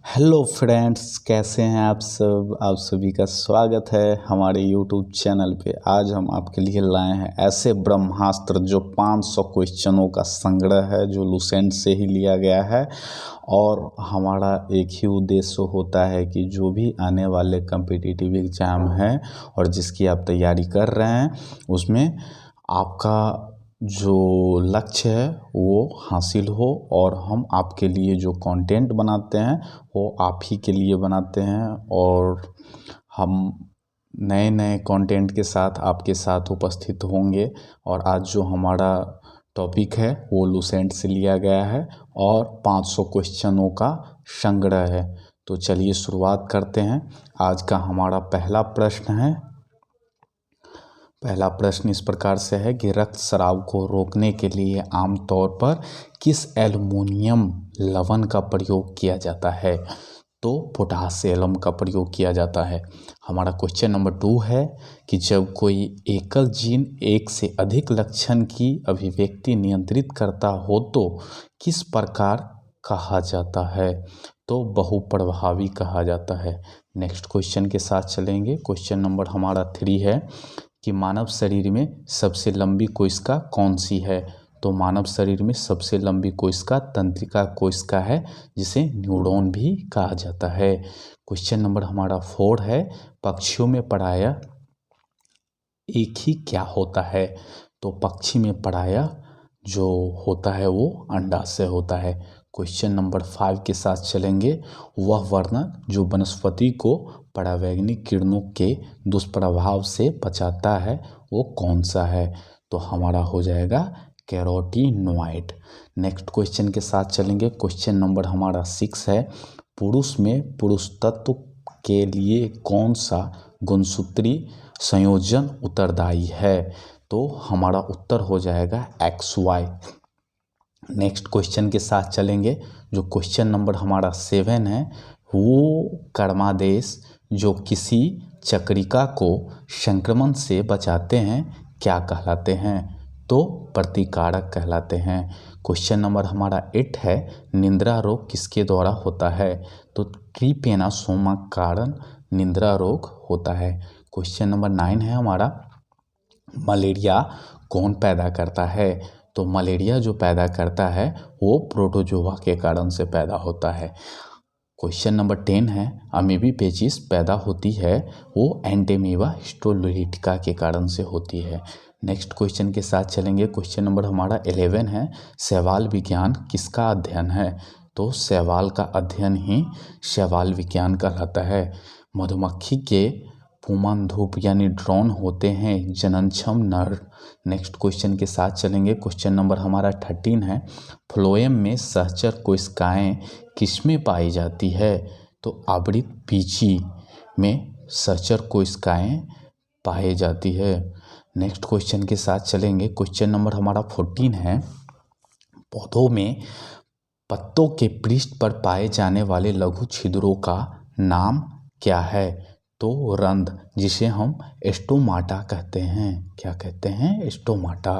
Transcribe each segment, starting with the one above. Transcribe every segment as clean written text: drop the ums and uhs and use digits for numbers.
Hello friends, कैसे हैं आप सब। आप सभी का स्वागत है हमारे यूट्यूब चैनल पे। आज हम आपके लिए लाए हैं ऐसे ब्रह्मास्त्र जो 500 क्वेश्चनों का संग्रह है, जो लुसेंट से ही लिया गया है। और हमारा एक ही उद्देश्य होता है कि जो भी आने वाले कम्पिटिटिव एग्ज़ाम हैं और जिसकी आप तैयारी कर रहे हैं, उसमें आपका जो लक्ष्य है वो हासिल हो। और हम आपके लिए जो कंटेंट बनाते हैं वो आप ही के लिए बनाते हैं, और हम नए नए कंटेंट के साथ आपके साथ उपस्थित होंगे। और आज जो हमारा टॉपिक है वो लुसेंट से लिया गया है और 500 क्वेश्चनों का संग्रह है। तो चलिए शुरुआत करते हैं। आज का हमारा पहला प्रश्न इस प्रकार से है कि रक्तस्राव को रोकने के लिए आमतौर पर किस एल्युमिनियम लवण का प्रयोग किया जाता है। तो पोटासियम का प्रयोग किया जाता है। हमारा क्वेश्चन नंबर 2 है कि जब कोई एकल जीन एक से अधिक लक्षण की अभिव्यक्ति नियंत्रित करता हो तो किस प्रकार कहा जाता है। तो बहुप्रभावी कहा जाता है। नेक्स्ट क्वेश्चन के साथ चलेंगे। क्वेश्चन नंबर हमारा 3 है कि मानव शरीर में सबसे लंबी कोशिका कौन सी है। तो मानव शरीर में सबसे लंबी कोशिका तंत्रिका कोशिका है, जिसे न्यूरॉन भी कहा जाता है। क्वेश्चन नंबर हमारा 4 है, पक्षियों में पराया एक ही क्या होता है। तो पक्षी में पराया जो होता है वो अंडा से होता है। क्वेश्चन नंबर 5 के साथ चलेंगे। वह वर्णन जो वनस्पति को परावैंगिक किरणों के दुष्प्रभाव से बचाता है वो कौन सा है। तो हमारा हो जाएगा कैरोटीनॉइड। नेक्स्ट क्वेश्चन के साथ चलेंगे। क्वेश्चन नंबर हमारा 6 है, पुरुष में पुरुष तत्व के लिए कौन सा गुणसूत्री संयोजन उत्तरदायी है। तो हमारा उत्तर हो जाएगा XY। नेक्स्ट क्वेश्चन के साथ चलेंगे। जो क्वेश्चन नंबर हमारा 7 है, वो कर्मादेश जो किसी चक्रिका को संक्रमण से बचाते हैं क्या कहलाते हैं। तो प्रतिकारक कहलाते हैं। क्वेश्चन नंबर हमारा 8 है, निद्रा रोग किसके द्वारा होता है। तो ट्रिपेनोसोमा कारण निद्रा रोग होता है। क्वेश्चन नंबर 9 है हमारा, मलेरिया कौन पैदा करता है। तो मलेरिया जो पैदा करता है वो प्रोटोजोआ के कारण से पैदा होता है। क्वेश्चन नंबर 10 है, अमीबी पेचिस पैदा होती है वो एंटेमीबा हिस्टोलिटिका के कारण से होती है। नेक्स्ट क्वेश्चन के साथ चलेंगे। क्वेश्चन नंबर हमारा 11 है, शैवाल विज्ञान किसका अध्ययन है। तो शैवाल का अध्ययन ही शैवाल विज्ञान कहलाता है। मधुमक्खी के पुमन धूप यानी ड्रोन होते हैं जननक्षम नर। नेक्स्ट क्वेश्चन के साथ चलेंगे। क्वेश्चन नंबर हमारा 13 है, फ्लोएम में सहचर कोशिकाएं किसमें पाई जाती है। तो आवृत पीची में सहचर कोशिकाएं पाई जाती है। नेक्स्ट क्वेश्चन के साथ चलेंगे। क्वेश्चन नंबर हमारा 14 है, पौधों में पत्तों के पृष्ठ पर पाए जाने वाले लघु छिद्रों का नाम क्या है। तो रंध्र, जिसे हम स्टोमाटा कहते हैं। क्या कहते हैं? स्टोमाटा।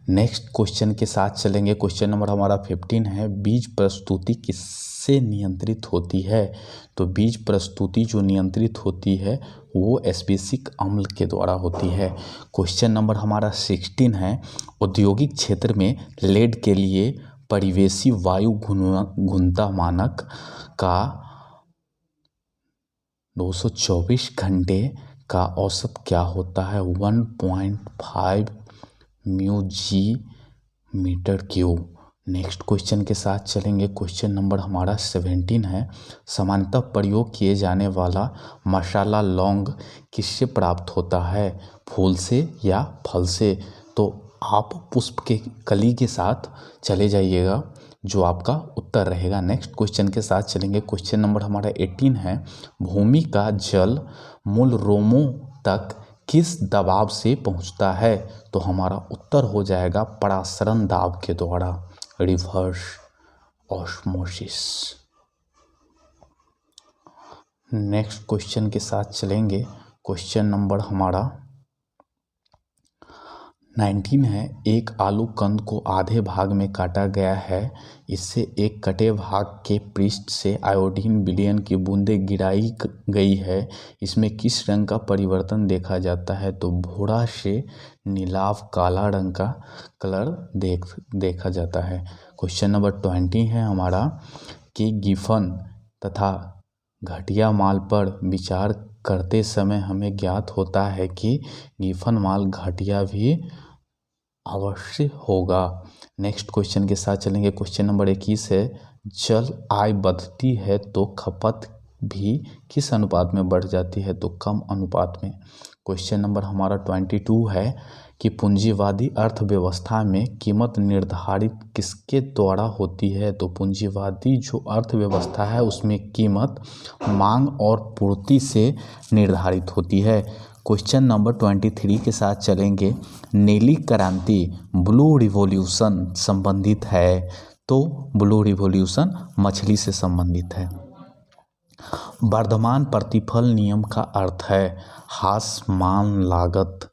नेक्स्ट क्वेश्चन के साथ चलेंगे। क्वेश्चन नंबर हमारा 15 है, बीज प्रस्तुति किससे नियंत्रित होती है। तो बीज प्रस्तुति जो नियंत्रित होती है वो एस्पेरिक अम्ल के द्वारा होती है। क्वेश्चन नंबर हमारा 16 है, औद्योगिक क्षेत्र में लेड के लिए परिवेशी वायु गुणवत्ता मानक का 224 घंटे का औसत क्या होता है। 1.5 μg metre cube. Next question के साथ चलेंगे। क्वेश्चन नंबर हमारा 17 है, सामान्यतः प्रयोग किए जाने वाला मसाला लौंग किससे प्राप्त होता है, फूल से या फल से। तो आप पुष्प के कली के साथ चले जाइएगा, जो आपका उत्तर रहेगा। नेक्स्ट क्वेश्चन के साथ चलेंगे। क्वेश्चन नंबर हमारा 18 है, भूमि का जल मूल रोमों तक किस दबाव से पहुंचता है। तो हमारा उत्तर हो जाएगा परासरण दाब के द्वारा, रिवर्स ऑस्मोसिस। नेक्स्ट क्वेश्चन के साथ चलेंगे। क्वेश्चन नंबर हमारा 19 है, एक आलू कंद को आधे भाग में काटा गया है, इससे एक कटे भाग के पृष्ठ से आयोडीन विलयन की बूंदें गिराई गई है, इसमें किस रंग का परिवर्तन देखा जाता है? तो भूरा से नीलाव काला रंग का कलर देखा जाता है। क्वेश्चन नंबर 20 है हमारा कि गिफन तथा घटिया माल पर विचार करते समय हमें ज्ञात होता है कि गिफन माल घटिया भी अवश्य होगा। नेक्स्ट क्वेश्चन के साथ चलेंगे। क्वेश्चन नंबर 21 है, जल आय बढ़ती है तो खपत भी किस अनुपात में बढ़ जाती है? तो कम अनुपात में। क्वेश्चन नंबर हमारा 22 है कि पूंजीवादी अर्थव्यवस्था में कीमत निर्धारित किसके द्वारा होती है? तो पूंजीवादी जो अर्थव्यवस्था है उसमें कीमत मांग और पूर्ति से निर्धारित होती है। क्वेश्चन नंबर 23 के साथ चलेंगे। नीली क्रांति ब्लू रिवॉल्यूशन संबंधित है, तो ब्लू रिवॉल्यूशन मछली से संबंधित है। वर्धमान प्रतिफल नियम का अर्थ है ह्रासमान लागत।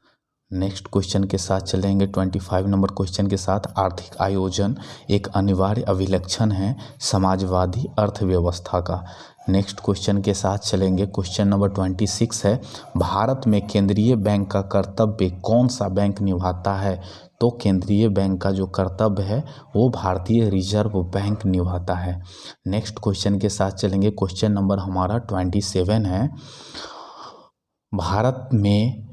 नेक्स्ट क्वेश्चन के साथ चलेंगे 25 नंबर क्वेश्चन के साथ। आर्थिक आयोजन एक अनिवार्य अभिलक्षण है समाजवादी अर्थव्यवस्था का। नेक्स्ट क्वेश्चन के साथ चलेंगे। क्वेश्चन नंबर 26 है, भारत में केंद्रीय बैंक का कर्तव्य कौन सा बैंक निभाता है? तो केंद्रीय बैंक का जो कर्तव्य है वो भारतीय रिजर्व बैंक निभाता है। नेक्स्ट क्वेश्चन के साथ चलेंगे। क्वेश्चन नंबर हमारा 27 है, भारत में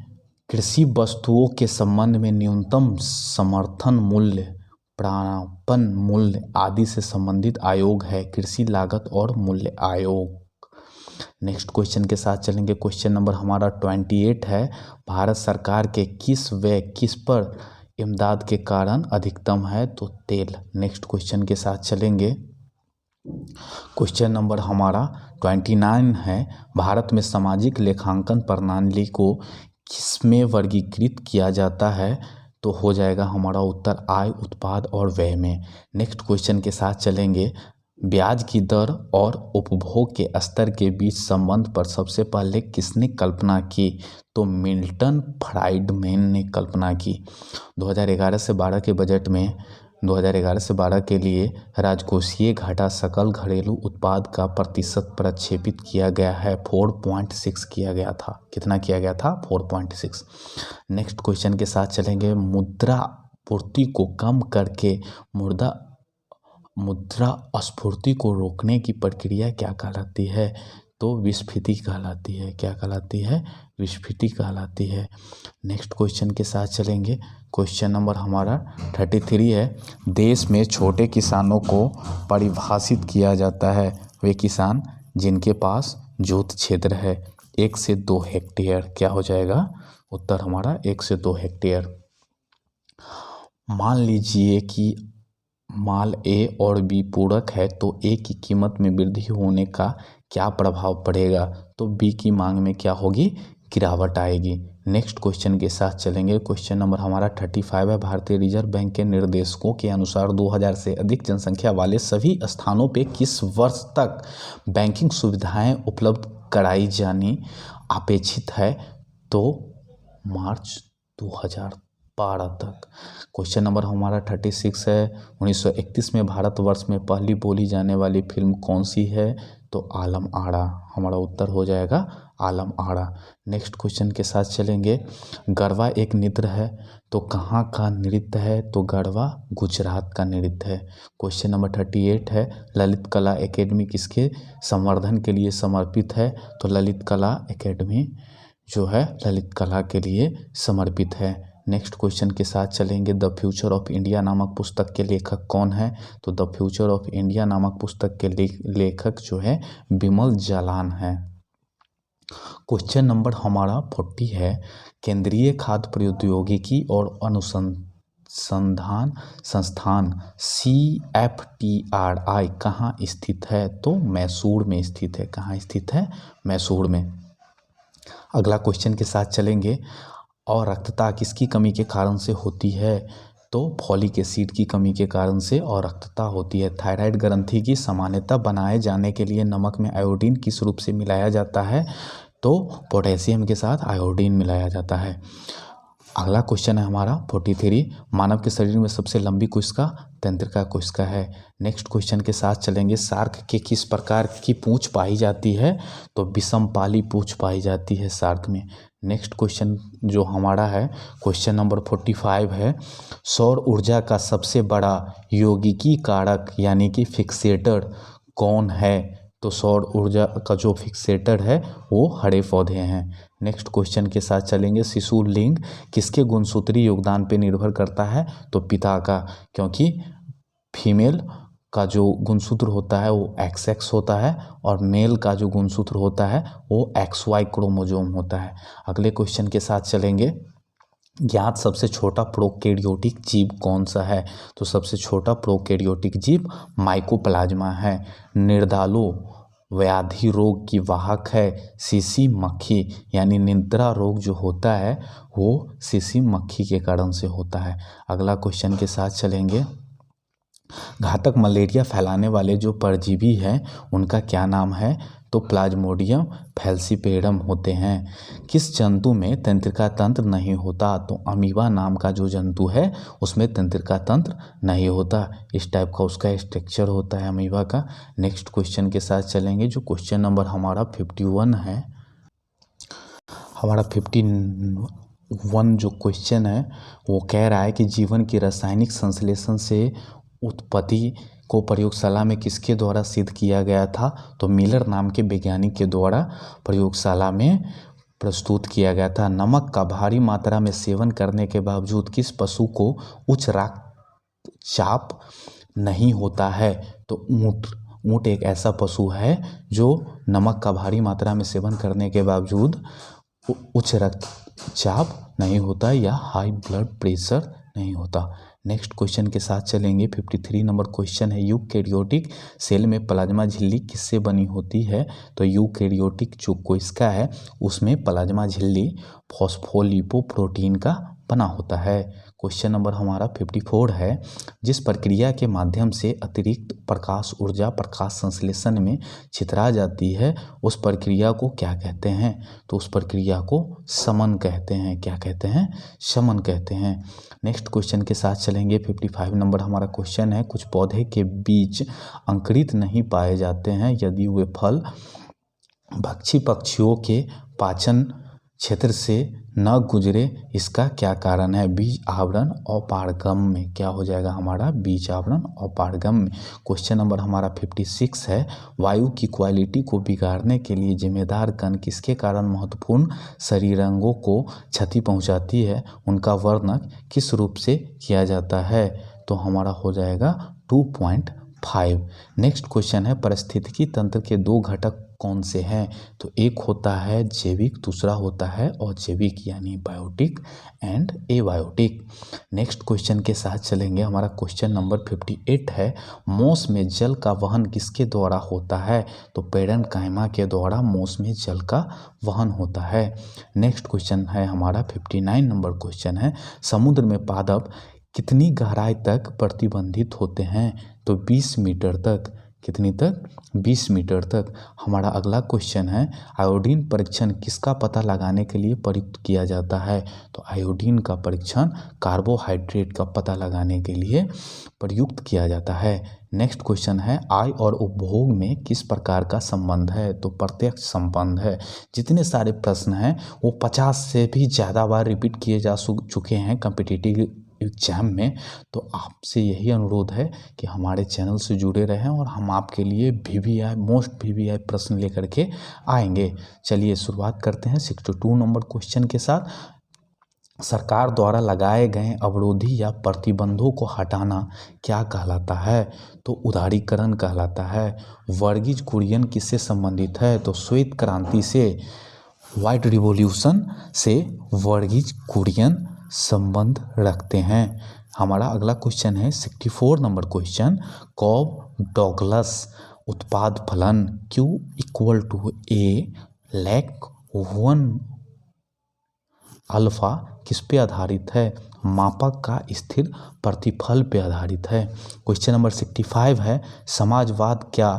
कृषि वस्तुओं के संबंध में न्यूनतम समर्थन मूल्य, प्रापण मूल्य आदि से संबंधित आयोग है कृषि लागत और मूल्य आयोग। नेक्स्ट क्वेश्चन के साथ चलेंगे। क्वेश्चन नंबर हमारा 28 है, भारत सरकार के किस पर इमदाद के कारण अधिकतम है? तो तेल। नेक्स्ट क्वेश्चन के साथ चलेंगे। क्वेश्चन नंबर हमारा 29 है, भारत में सामाजिक लेखांकन प्रणाली को किसमें वर्गीकृत किया जाता है? तो हो जाएगा हमारा उत्तर आय, उत्पाद और व्यय में। नेक्स्ट क्वेश्चन के साथ चलेंगे। ब्याज की दर और उपभोग के स्तर के बीच संबंध पर सबसे पहले किसने कल्पना की? तो मिल्टन फ्राइडमैन ने कल्पना की। 2011 से 12 के बजट में 2011 से 12 के लिए राजकोषीय घाटा सकल घरेलू उत्पाद का प्रतिशत प्रक्षेपित किया गया है 4.6 किया गया था। कितना किया गया था? 4.6। नेक्स्ट क्वेश्चन के साथ चलेंगे। मुद्रा पूर्ति को कम करके मुद्रास्फीति को रोकने की प्रक्रिया क्या कहलाती है? तो विस्फीति कहलाती है। क्या कहलाती है? विस्फीति कहलाती है। नेक्स्ट क्वेश्चन के साथ चलेंगे। क्वेश्चन नंबर हमारा 33 है, देश में छोटे किसानों को परिभाषित किया जाता है वे किसान जिनके पास जोत क्षेत्र है 1 से 2 हेक्टेयर। क्या हो जाएगा? उत्तर हमारा 1 से 2 हेक्टेयर। मान लीजिए कि माल ए और बी पूरक है तो ए की कीमत में वृद्धि होने का क्या प्रभाव पड़ेगा? तो बी की मांग में क्या होगी? गिरावट आएगी। नेक्स्ट क्वेश्चन के साथ चलेंगे। क्वेश्चन नंबर हमारा 35 है, भारतीय रिजर्व बैंक के निर्देशकों के अनुसार 2000 से अधिक जनसंख्या वाले सभी स्थानों पे किस वर्ष तक बैंकिंग सुविधाएं उपलब्ध कराई जानी अपेक्षित है? तो मार्च 2012 तक। क्वेश्चन नंबर हमारा 36 है, 1931 में भारतवर्ष में पहली बोली जाने वाली फिल्म कौन सी है? तो आलम आरा। हमारा उत्तर हो जाएगा आलम आरा। नेक्स्ट क्वेश्चन के साथ चलेंगे। गरबा एक नृत्य है तो कहाँ का नृत्य है? तो गरबा गुजरात का नृत्य है। क्वेश्चन नंबर 38 है, ललित कला एकेडमी किसके संवर्धन के लिए समर्पित है? तो ललित कला एकेडमी जो है ललित कला के लिए समर्पित है। नेक्स्ट क्वेश्चन के साथ चलेंगे। द फ्यूचर ऑफ इंडिया नामक पुस्तक के लेखक कौन है? तो द फ्यूचर ऑफ इंडिया नामक पुस्तक के लेखक जो है बिमल जालान है। क्वेश्चन नंबर हमारा 40 है, केंद्रीय खाद्य प्रौद्योगिकी और अनुसंधान संस्थान CFTRI कहाँ स्थित है? तो मैसूर में स्थित है। कहाँ स्थित है? मैसूर में। अगला क्वेश्चन के साथ चलेंगे। और रक्तता किसकी कमी के कारण से होती है? तो फॉलिक एसिड की कमी के कारण से और रक्तता होती है। थायराइड ग्रंथि की सामान्यता बनाए जाने के लिए नमक में आयोडीन किस रूप से मिलाया जाता है? तो पोटेशियम के साथ आयोडीन मिलाया जाता है। अगला क्वेश्चन है हमारा 43, मानव के शरीर में सबसे लंबी कोशिका तंत्रिका कोशिका है। नेक्स्ट क्वेश्चन के साथ चलेंगे, शार्क के किस प्रकार की पूंछ पाई जाती है? तो विषमपाली पूंछ पाई जाती है शार्क में। नेक्स्ट क्वेश्चन जो हमारा है क्वेश्चन नंबर 45 है, सौर ऊर्जा का सबसे बड़ा यौगिकीय कारक यानी कि फिक्सेटर कौन है? तो सौर ऊर्जा का जो फिक्सेटर है वो हरे पौधे हैं। नेक्स्ट क्वेश्चन के साथ चलेंगे, शिशु लिंग किसके गुणसूत्री योगदान पे निर्भर करता है? तो पिता का, क्योंकि फीमेल का जो गुणसूत्र होता है वो XX होता है और मेल का जो गुणसूत्र होता है वो XY क्रोमोसोम होता है। अगले क्वेश्चन के साथ चलेंगे, ज्ञात सबसे छोटा प्रोकैरियोटिक जीव कौन सा है? तो सबसे छोटा प्रोकैरियोटिक जीव माइकोप्लाज्मा है। निर्दालु व्याधि रोग की वाहक है सीसी मक्खी, यानी निद्रा रोग जो होता है वो सीसी मक्खी के कारण से होता है। अगला क्वेश्चन के साथ चलेंगे, घातक मलेरिया फैलाने वाले जो परजीवी हैं उनका क्या नाम है? तो प्लाज्मोडियम फैल्सीपेरम होते हैं। किस जंतु में तंत्रिका तंत्र नहीं होता? तो अमीबा नाम का जो जंतु है उसमें तंत्रिका तंत्र नहीं होता। इस टाइप का उसका स्ट्रक्चर होता है अमीबा का। नेक्स्ट क्वेश्चन के साथ चलेंगे, जो क्वेश्चन नंबर हमारा 51 है, हमारा 51 जो क्वेश्चन है वो कह रहा है कि जीवन की रासायनिक संश्लेषण से उत्पत्ति को प्रयोगशाला में किसके द्वारा सिद्ध किया गया था? तो मिलर नाम के वैज्ञानिक के द्वारा प्रयोगशाला में प्रस्तुत किया गया था। नमक का भारी मात्रा में सेवन करने के बावजूद किस पशु को उच्च रक्तचाप नहीं होता है? तो ऊँट एक ऐसा पशु है जो नमक का भारी मात्रा में सेवन करने के बावजूद उच्च रक्तचाप नहीं होता या हाई ब्लड प्रेशर नहीं होता। नेक्स्ट क्वेश्चन के साथ चलेंगे, 53 नंबर क्वेश्चन है, यूकैरियोटिक सेल में प्लाज्मा झिल्ली किससे बनी होती है? तो यूकैरियोटिक जो कोशिका है उसमें प्लाज्मा झिल्ली फॉस्फोलिपोप्रोटीन का बना होता है। क्वेश्चन नंबर हमारा 54 है, जिस प्रक्रिया के माध्यम से अतिरिक्त प्रकाश ऊर्जा प्रकाश संश्लेषण में छितरा जाती है उस प्रक्रिया को क्या कहते हैं? तो उस प्रक्रिया को शमन कहते हैं। क्या कहते हैं? शमन कहते हैं। नेक्स्ट क्वेश्चन के साथ चलेंगे, 55 नंबर हमारा क्वेश्चन है, कुछ पौधे के बीज अंकुरित नहीं पाए जाते हैं यदि वे फल भक्षी पक्षियों के पाचन क्षेत्र से न गुजरे, इसका क्या कारण है? बीज आवरण और पारगम में। क्या हो जाएगा हमारा? बीज आवरण और पारगम में। क्वेश्चन नंबर हमारा 56 है, वायु की क्वालिटी को बिगाड़ने के लिए जिम्मेदार कण किसके कारण महत्वपूर्ण शरीर अंगों को क्षति पहुंचाती है? उनका वर्णन किस रूप से किया जाता है? तो हमारा हो जाएगा 2.5। नेक्स्ट क्वेश्चन है, पारिस्थितिकी तंत्र के दो घटक कौन से हैं? तो एक होता है जैविक, दूसरा होता है अजैविक, यानी biotic and abiotic. Next question के साथ चलेंगे, हमारा क्वेश्चन नंबर 58 है, मोस में जल का वहन किसके द्वारा होता है? तो पेरेन्काइमा के द्वारा मोस में जल का वहन होता है। नेक्स्ट क्वेश्चन है हमारा 59 नंबर क्वेश्चन है, समुद्र में पादप कितनी गहराई तक प्रतिबंधित होते हैं? तो 20 मीटर तक। कितनी तक? 20 मीटर तक। हमारा अगला क्वेश्चन है, आयोडीन परीक्षण किसका पता लगाने के लिए प्रयुक्त किया जाता है? तो आयोडीन का परीक्षण कार्बोहाइड्रेट का पता लगाने के लिए प्रयुक्त किया जाता है। नेक्स्ट क्वेश्चन है, आय और उपभोग में किस प्रकार का संबंध है? तो प्रत्यक्ष संबंध है। जितने सारे प्रश्न हैं वो 50 से भी ज़्यादा बार रिपीट किए जा चुके हैं कॉम्पिटिटिव एग्जाम में। तो आपसे यही अनुरोध है कि हमारे चैनल से जुड़े रहें और हम आपके लिए VVI मोस्ट VVI प्रश्न लेकर के आएंगे। चलिए शुरुआत करते हैं 62 नंबर क्वेश्चन के साथ। सरकार द्वारा लगाए गए अवरोधी या प्रतिबंधों को हटाना क्या कहलाता है? तो उदारीकरण कहलाता है। वर्गीज कुरियन किससे संबंधित है? तो श्वेत क्रांति से, व्हाइट रिवॉल्यूशन से वर्गीज कुरियन संबंध रखते हैं। हमारा अगला क्वेश्चन है 64 नंबर क्वेश्चन, कॉब डॉगलस उत्पाद फलन Q = A लैक 1 अल्फा किस पे आधारित है? मापक का स्थिर प्रतिफल पे आधारित है। क्वेश्चन नंबर 65 है, समाजवाद क्या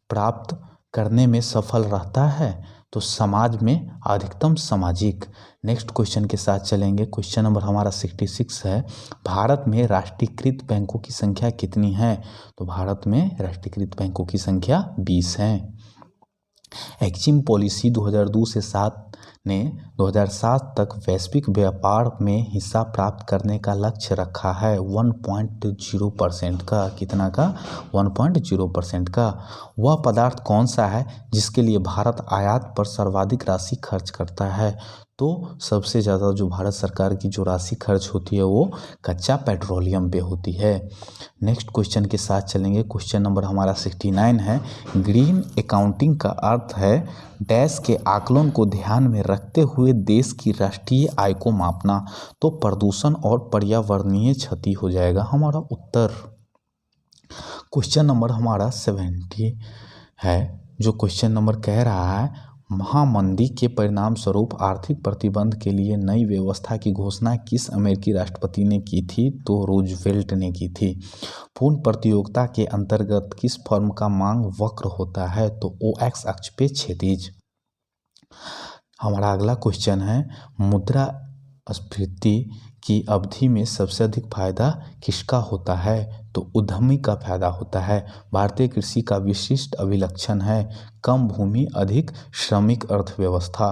प्राप्त करने में सफल रहता है? तो समाज में अधिकतम सामाजिक। नेक्स्ट क्वेश्चन के साथ चलेंगे। क्वेश्चन नंबर हमारा 66 है, भारत में राष्ट्रीयकृत बैंकों की संख्या कितनी है? तो भारत में राष्ट्रीयकृत बैंकों की संख्या 20 है। एक्जिम पॉलिसी 2002 से 7 ने 2007 तक वैश्विक व्यापार में हिस्सा प्राप्त करने का लक्ष्य रखा है 1.0% का। कितना का? 1.0% का। वह पदार्थ कौन सा है जिसके लिए भारत आयात पर सर्वाधिक राशि खर्च करता है? तो सबसे ज़्यादा जो भारत सरकार की जो राशि खर्च होती है वो कच्चा पेट्रोलियम पे होती है। नेक्स्ट क्वेश्चन के साथ चलेंगे। क्वेश्चन नंबर हमारा 69 है, ग्रीन अकाउंटिंग का अर्थ है डैश के आकलन को ध्यान में रखते हुए देश की राष्ट्रीय आय को मापना। तो प्रदूषण और पर्यावरणीय क्षति हो जाएगा हमारा उत्तर। क्वेश्चन नंबर हमारा 70 है, जो क्वेश्चन नंबर कह रहा है महामंदी के परिणाम स्वरूप आर्थिक प्रतिबंध के लिए नई व्यवस्था की घोषणा किस अमेरिकी राष्ट्रपति ने की थी? तो रूजवेल्ट ने की थी। पूर्ण प्रतियोगिता के अंतर्गत किस फर्म का मांग वक्र होता है? तो OX अक्ष पे क्षैतिज। हमारा अगला क्वेश्चन है, मुद्रास्फीति की अवधि में सबसे अधिक फायदा किसका होता है? तो उद्यमी का फायदा होता है। भारतीय कृषि का विशिष्ट अभिलक्षण है कम भूमि अधिक श्रमिक अर्थव्यवस्था।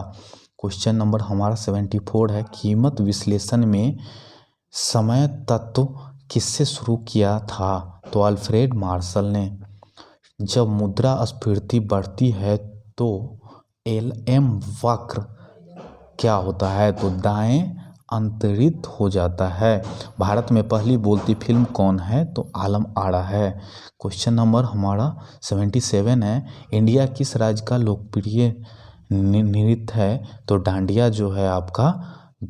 क्वेश्चन नंबर हमारा 74 है, कीमत विश्लेषण में समय तत्व किससे शुरू किया था? तो अल्फ्रेड मार्शल ने। जब मुद्रास्फीति बढ़ती है तो LM वक्र क्या होता है? तो दाएं अंतरित हो जाता है। भारत में पहली बोलती फिल्म कौन है? तो आलम आरा है। क्वेश्चन नंबर हमारा 77 है, इंडिया किस राज्य का लोकप्रिय नृत्य है? तो डांडिया जो है आपका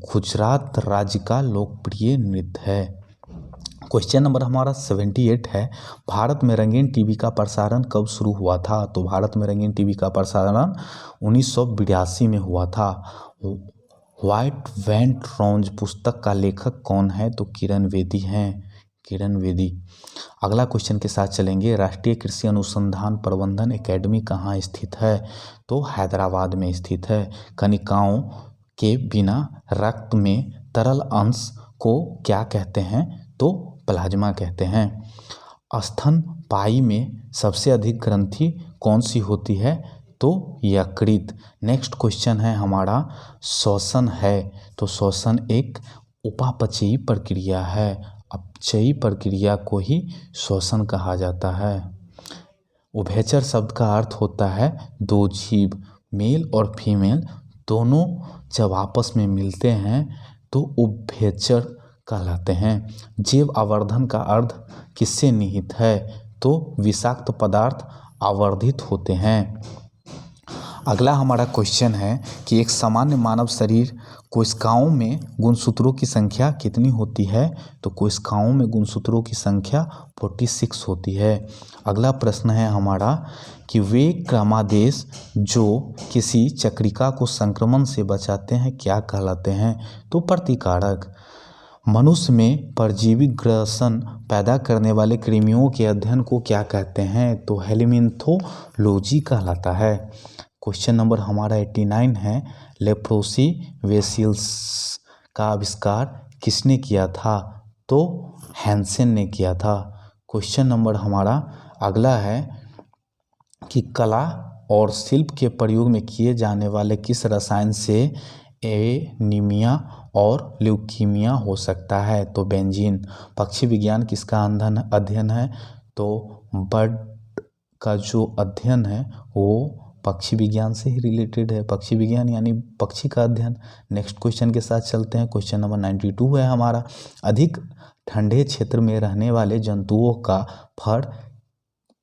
गुजरात राज्य का लोकप्रिय नृत्य है। क्वेश्चन नंबर हमारा 78 है, भारत में रंगीन टीवी का प्रसारण कब शुरू हुआ था? तो भारत में रंगीन टीवी का प्रसारण 1982 में हुआ था। व्हाइट वेंट रोज पुस्तक का लेखक कौन है? तो किरण बेदी हैं, किरण बेदी। अगला क्वेश्चन के साथ चलेंगे, राष्ट्रीय कृषि अनुसंधान प्रबंधन एकेडमी कहाँ स्थित है? तो हैदराबाद में स्थित है। कनिकाओं के बिना रक्त में तरल अंश को क्या कहते हैं? तो प्लाज्मा कहते हैं। स्तनपायी में सबसे अधिक ग्रंथि कौन सी होती है? तो यकृत। नेक्स्ट क्वेश्चन है हमारा श्वसन है, तो श्वसन एक उपापचयी प्रक्रिया है, अपचयी प्रक्रिया को ही श्वसन कहा जाता है। उभयचर शब्द का अर्थ होता है दो जीव, मेल और फीमेल दोनों जब आपस में मिलते हैं तो उभयचर कहलाते हैं। जैव आवर्धन का अर्थ किससे निहित है? तो विषाक्त पदार्थ आवर्धित होते हैं। अगला हमारा क्वेश्चन है कि एक सामान्य मानव शरीर कोशिकाओं में गुणसूत्रों की संख्या कितनी होती है? तो कोशिकाओं में गुणसूत्रों की संख्या 46 होती है। अगला प्रश्न है हमारा कि वे क्रमादेश जो किसी चक्रिका को संक्रमण से बचाते हैं क्या कहलाते हैं? तो प्रतिकारक। मनुष्य में परजीवी ग्रसन पैदा करने वाले कृमियों के अध्ययन को क्या कहते हैं? तो हेलिमिन्थोलॉजी कहलाता है। क्वेश्चन नंबर हमारा 89 है, लेप्रोसी वेसिल्स का आविष्कार किसने किया था? तो हैंसेन ने किया था। क्वेश्चन नंबर हमारा अगला है कि कला और शिल्प के प्रयोग में किए जाने वाले किस रसायन से एनीमिया और ल्यूकीमिया हो सकता है? तो बेंजीन। पक्षी विज्ञान किसका अध्ययन है? तो बर्ड का जो अध्ययन है वो पक्षी विज्ञान से ही रिलेटेड है। पक्षी विज्ञान यानी पक्षी का अध्ययन। नेक्स्ट क्वेश्चन के साथ चलते हैं। क्वेश्चन नंबर 92 है हमारा, अधिक ठंडे क्षेत्र में रहने वाले जंतुओं का फर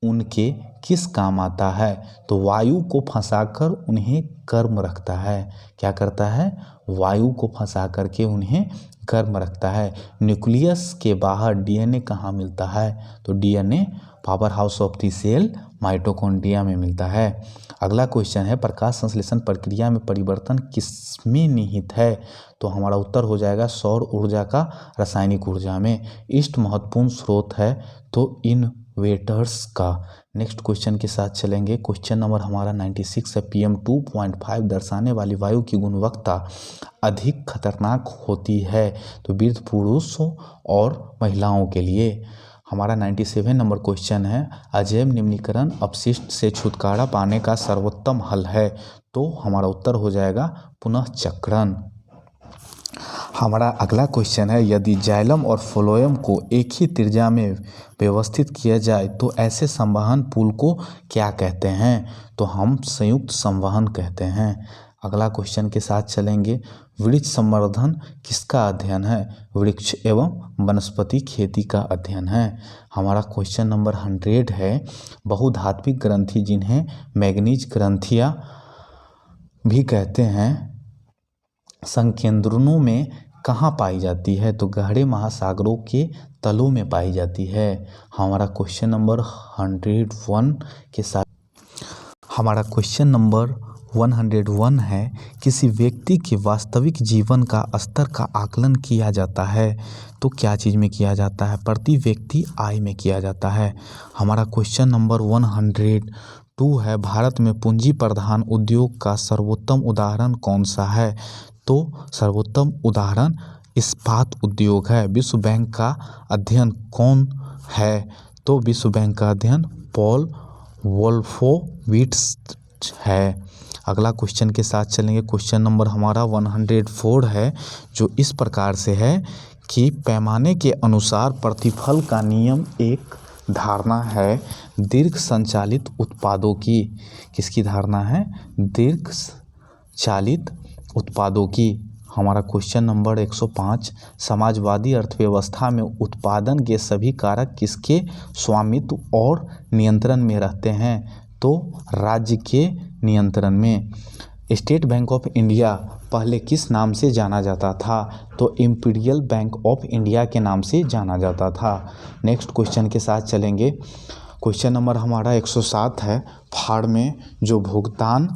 उनके किस काम आता है? तो वायु को फंसाकर उन्हें गर्म रखता है। क्या करता है? वायु को फंसा करके उन्हें गर्म रखता है। न्यूक्लियस के बाहर DNA कहाँ मिलता है? तो DNA powerhouse of the cell mitochondria में मिलता है। अगला क्वेश्चन है, प्रकाश संश्लेषण प्रक्रिया में परिवर्तन किसमें निहित है? तो हमारा उत्तर हो जाएगा सौर ऊर्जा का रासायनिक ऊर्जा में। ईस्ट महत्वपूर्ण स्रोत है तो इन वेटर्स का। नेक्स्ट क्वेश्चन के साथ चलेंगे। क्वेश्चन नंबर हमारा 96 है। PM 2.5 दर्शाने वाली वायु की गुणवत्ता अधिक खतरनाक होती है तो वृद्ध पुरुषों और महिलाओं के लिए। हमारा 97 नंबर क्वेश्चन है। अजैव निम्नीकरण अपशिष्ट से छुटकारा पाने का सर्वोत्तम हल है तो हमारा उत्तर हो जाएगा पुनः चक्रण। हमारा अगला क्वेश्चन है। यदि जाइलम और फ्लोएम को एक ही त्रिज्या में व्यवस्थित किया जाए तो ऐसे संवहन पुल को क्या कहते हैं? तो हम संयुक्त संवहन कहते हैं। अगला क्वेश्चन के साथ चलेंगे। वृक्ष संवर्धन किसका अध्ययन है? वृक्ष एवं वनस्पति खेती का अध्ययन है। हमारा क्वेश्चन नंबर 100 है। बहुधात्विक ग्रंथि जिन्हें मैग्नीज ग्रंथियाँ भी कहते हैं संकेंद्रणों में कहाँ पाई जाती है? तो गहरे महासागरों के तलों में पाई जाती है। हमारा क्वेश्चन नंबर 101 के साथ हमारा क्वेश्चन नंबर 101 है। किसी व्यक्ति के वास्तविक जीवन का स्तर का आकलन किया जाता है तो क्या चीज़ में किया जाता है? प्रति व्यक्ति आय में किया जाता है। हमारा क्वेश्चन नंबर 102 है। भारत में पूंजी प्रधान उद्योग का सर्वोत्तम उदाहरण कौन सा है? तो सर्वोत्तम उदाहरण इस्पात उद्योग है। विश्व बैंक का अध्ययन कौन है? तो विश्व बैंक का अध्ययन पॉल वोल्फोविट्स है। अगला क्वेश्चन के साथ चलेंगे। क्वेश्चन नंबर हमारा 104 है जो इस प्रकार से है कि पैमाने के अनुसार प्रतिफल का नियम एक धारणा है दीर्घ संचालित उत्पादों की। किसकी धारणा है? दीर्घ चालित उत्पादों की। हमारा क्वेश्चन नंबर 105। समाजवादी अर्थव्यवस्था में उत्पादन के सभी कारक किसके स्वामित्व और नियंत्रण में रहते हैं? तो राज्य के नियंत्रण में। स्टेट बैंक ऑफ इंडिया पहले किस नाम से जाना जाता था? तो इंपीरियल बैंक ऑफ इंडिया के नाम से जाना जाता था। नेक्स्ट क्वेश्चन के साथ चलेंगे। क्वेश्चन नंबर हमारा 107 है। फाड़ में जो भुगतान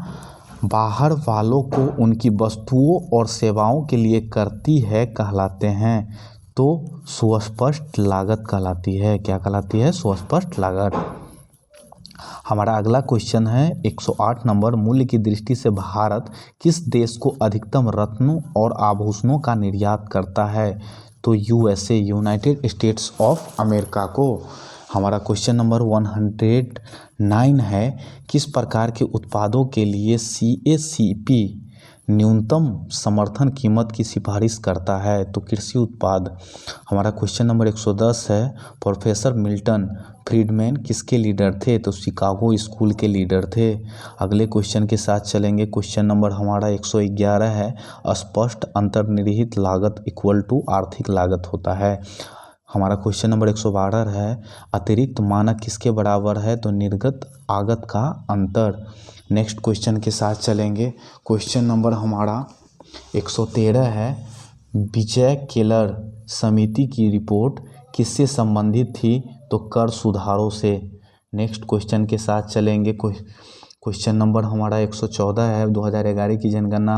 बाहर वालों को उनकी वस्तुओं और सेवाओं के लिए करती है कहलाते हैं तो सुस्पष्ट लागत कहलाती है। क्या कहलाती है? सुस्पष्ट लागत। हमारा अगला क्वेश्चन है 108 नंबर। मूल्य की दृष्टि से भारत किस देश को अधिकतम रत्नों और आभूषणों का निर्यात करता है? तो USA United states of America को। हमारा क्वेश्चन नंबर 109 है। किस प्रकार के उत्पादों के लिए CACP न्यूनतम समर्थन कीमत की सिफारिश करता है? तो कृषि उत्पाद। हमारा क्वेश्चन नंबर 110 है। प्रोफेसर मिल्टन फ्रीडमैन किसके लीडर थे? तो शिकागो स्कूल के लीडर थे। अगले क्वेश्चन के साथ चलेंगे। क्वेश्चन नंबर हमारा 111 है। स्पष्ट अंतर्निहित लागत इक्वल टू आर्थिक लागत होता है। हमारा क्वेश्चन नंबर 112 है। अतिरिक्त मानक किसके बराबर है? तो निर्गत आगत का अंतर। नेक्स्ट क्वेश्चन के साथ चलेंगे। क्वेश्चन नंबर हमारा 113 है। विजय केलर समिति की रिपोर्ट किससे संबंधित थी? तो कर सुधारों से। नेक्स्ट क्वेश्चन के साथ चलेंगे। क्वेश्चन नंबर हमारा 114 है। 2011 की जनगणना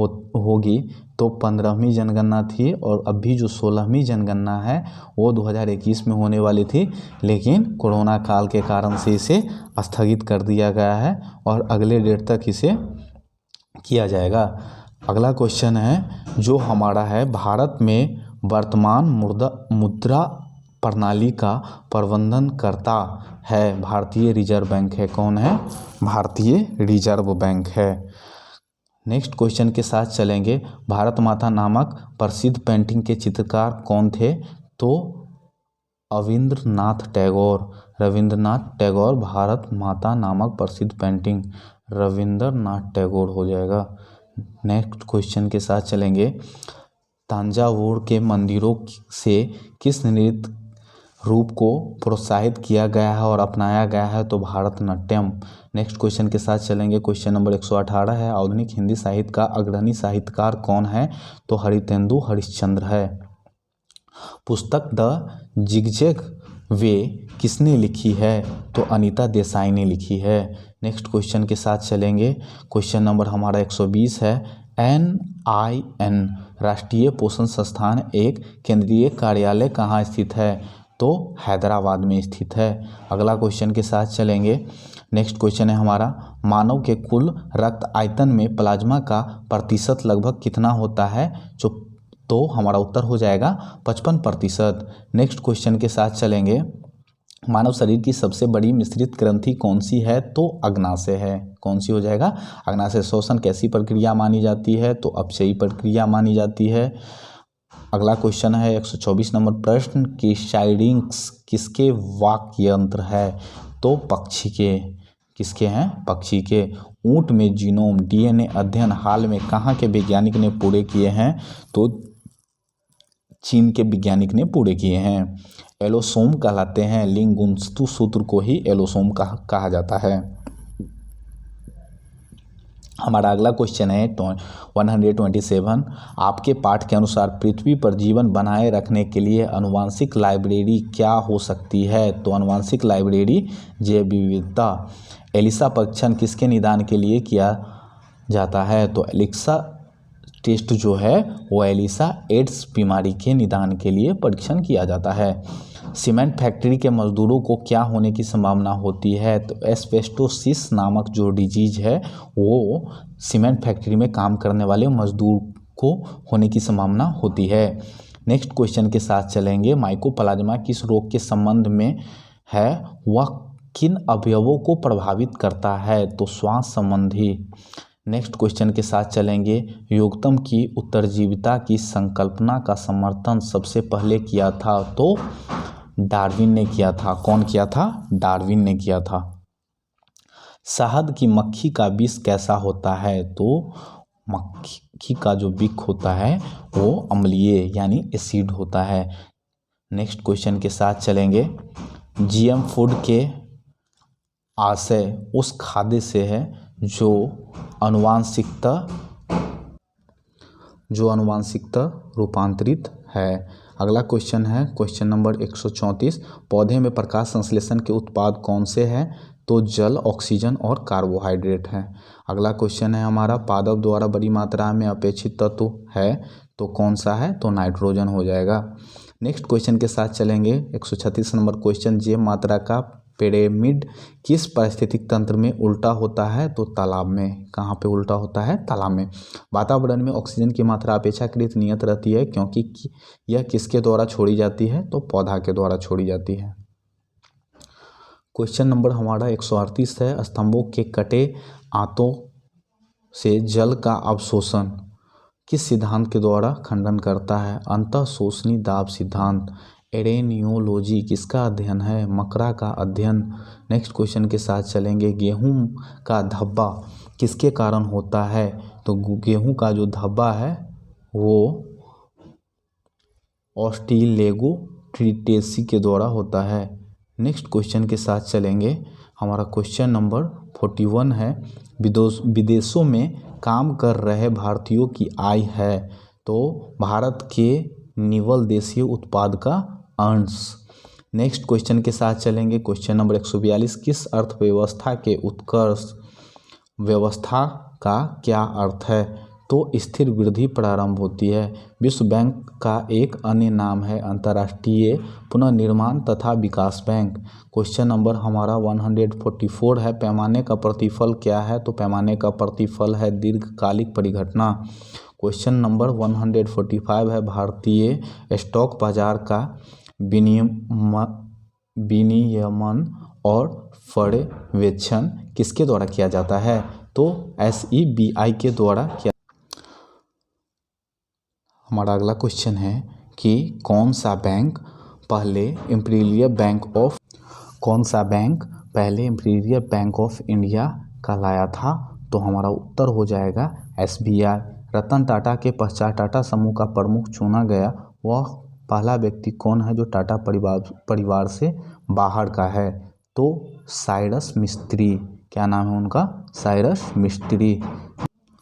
होगी तो 15वीं जनगणना थी और अभी जो 16वीं जनगणना है वो 2021 में होने वाली थी, लेकिन कोरोना काल के कारण से इसे स्थगित कर दिया गया है और अगले डेट तक इसे किया जाएगा। अगला क्वेश्चन है जो हमारा है। भारत में वर्तमान मुद्रा प्रणाली का प्रबंधन करता है भारतीय रिजर्व बैंक है। कौन है? भारतीय रिजर्व बैंक है। नेक्स्ट क्वेश्चन के साथ चलेंगे। भारत माता नामक प्रसिद्ध पेंटिंग के चित्रकार कौन थे? तो रविंद्रनाथ टैगोर। भारत माता नामक प्रसिद्ध पेंटिंग रविंद्रनाथ टैगोर हो जाएगा। नेक्स्ट क्वेश्चन के साथ चलेंगे। तंजावुर के मंदिरों से किस नृत्य रूप को प्रोत्साहित किया गया है और अपनाया गया है? तो भारतनाट्यम। नेक्स्ट क्वेश्चन के साथ चलेंगे। क्वेश्चन नंबर 118 है। आधुनिक हिंदी साहित्य का अग्रणी साहित्यकार कौन है? तो हरितेंदु हरिश्चंद्र है। पुस्तक द जिगजैग वे किसने लिखी है? तो अनीता देसाई ने लिखी है। नेक्स्ट क्वेश्चन के साथ चलेंगे। क्वेश्चन नंबर हमारा 120 है। NIN राष्ट्रीय पोषण संस्थान एक केंद्रीय कार्यालय कहाँ स्थित है? तो हैदराबाद में स्थित है। अगला क्वेश्चन के साथ चलेंगे। नेक्स्ट क्वेश्चन है हमारा, मानव के कुल रक्त आयतन में प्लाज्मा का प्रतिशत लगभग कितना होता है? तो हमारा उत्तर हो जाएगा 55%। नेक्स्ट क्वेश्चन के साथ चलेंगे। मानव शरीर की सबसे बड़ी मिश्रित ग्रंथि कौन सी है? तो अग्नाशय है। कौन सी हो जाएगा? अग्नाशय। श्वसन कैसी प्रक्रिया मानी जाती है? तो अपचयी प्रक्रिया मानी जाती है। अगला क्वेश्चन है 124 नंबर प्रश्न कि साइडिंग्स किसके वाक्य यंत्र है? तो पक्षी के। किसके हैं? पक्षी के। ऊंट में जीनोम डीएनए अध्ययन हाल में कहाँ के वैज्ञानिक ने पूरे किए हैं? तो चीन के वैज्ञानिक ने पूरे किए हैं। एलोसोम कहलाते हैं। लिंग गुणसूत्र सूत्र को ही एलोसोम कहा जाता है। हमारा अगला क्वेश्चन है 127। आपके पाठ के अनुसार पृथ्वी पर जीवन बनाए रखने के लिए आनुवंशिक लाइब्रेरी क्या हो सकती है? तो आनुवंशिक लाइब्रेरी जैव विविधता। एलिसा परीक्षण किसके निदान के लिए किया जाता है? तो एलिसा टेस्ट जो है वो एलिसा एड्स बीमारी के निदान के लिए परीक्षण किया जाता है। सीमेंट फैक्ट्री के मजदूरों को क्या होने की संभावना होती है? तो एस्बेस्टोसिस नामक जो डिजीज है वो सीमेंट फैक्ट्री में काम करने वाले मजदूर को होने की संभावना होती है। नेक्स्ट क्वेश्चन के साथ चलेंगे। माइकोप्लाज्मा किस रोग के संबंध में है? वह किन अवयवों को प्रभावित करता है? तो श्वास संबंधी। नेक्स्ट क्वेश्चन के साथ चलेंगे। योगतम की उत्तरजीविता की संकल्पना का समर्थन सबसे पहले किया था? तो डार्विन ने किया था। कौन किया था? डार्विन ने किया था। शहद की मक्खी का विष कैसा होता है? तो मक्खी का जो विष होता है वो अम्लीय यानी एसिड होता है। नेक्स्ट क्वेश्चन के साथ चलेंगे। जीएम फूड के आशय उस खाद्य से है जो आनुवांशिकता रूपांतरित है। अगला क्वेश्चन है क्वेश्चन नंबर 134। पौधे में प्रकाश संश्लेषण के उत्पाद कौन से हैं? तो जल, ऑक्सीजन और कार्बोहाइड्रेट हैं। अगला क्वेश्चन है हमारा, पादप द्वारा बड़ी मात्रा में अपेक्षित तत्व है तो कौन सा है? तो नाइट्रोजन हो जाएगा। नेक्स्ट क्वेश्चन के साथ चलेंगे। 136 नंबर क्वेश्चन, जैव मात्रा का पिरामिड किस पारिस्थितिक तंत्र में उल्टा होता है? तो तालाब में। कहाँ पे उल्टा होता है? तालाब में। वातावरण में ऑक्सीजन की मात्रा अपेक्षाकृत नियत रहती है क्योंकि यह किसके द्वारा छोड़ी जाती है? तो पौधा के द्वारा छोड़ी जाती है। क्वेश्चन नंबर हमारा 138 है, स्तंभों के कटे आंतों से जल का अवशोषण किस सिद्धांत के द्वारा खंडन करता है? अंतःशोषणी दाब सिद्धांत। एरेनियोलॉजी किसका अध्ययन है? मकरा का अध्ययन। नेक्स्ट क्वेश्चन के साथ चलेंगे। गेहूं का धब्बा किसके कारण होता है? तो गेहूं का जो धब्बा है वो ऑस्ट्रेलोगोट्रिटेसी के द्वारा होता है। नेक्स्ट क्वेश्चन के साथ चलेंगे। हमारा क्वेश्चन नंबर 41 है, विदेशों में काम कर रहे भारतीयों की आय है? तो भारत के निवल देशीय उत्पाद का अंश। नेक्स्ट क्वेश्चन के साथ चलेंगे। क्वेश्चन नंबर 142, किस अर्थव्यवस्था के उत्कर्ष व्यवस्था का क्या अर्थ है? तो स्थिर वृद्धि प्रारंभ होती है। विश्व बैंक का एक अन्य नाम है अंतर्राष्ट्रीय पुनर्निर्माण तथा विकास बैंक। क्वेश्चन नंबर हमारा 144 है, पैमाने का प्रतिफल क्या है? तो पैमाने का प्रतिफल है दीर्घकालिक परिघटना। क्वेश्चन नंबर 145 है, भारतीय स्टॉक बाजार का विनियमन और पर्यवेक्षण किसके द्वारा किया जाता है? तो SEBI के द्वारा किया। हमारा अगला क्वेश्चन है कि कौन सा बैंक पहले इम्पीरियल बैंक ऑफ इंडिया कहलाया था? तो हमारा उत्तर हो जाएगा SBI। रतन टाटा के पश्चात टाटा समूह का प्रमुख चुना गया वह पहला व्यक्ति कौन है जो टाटा परिवार से बाहर का है? तो साइरस मिस्त्री। क्या नाम है उनका? साइरस मिस्त्री।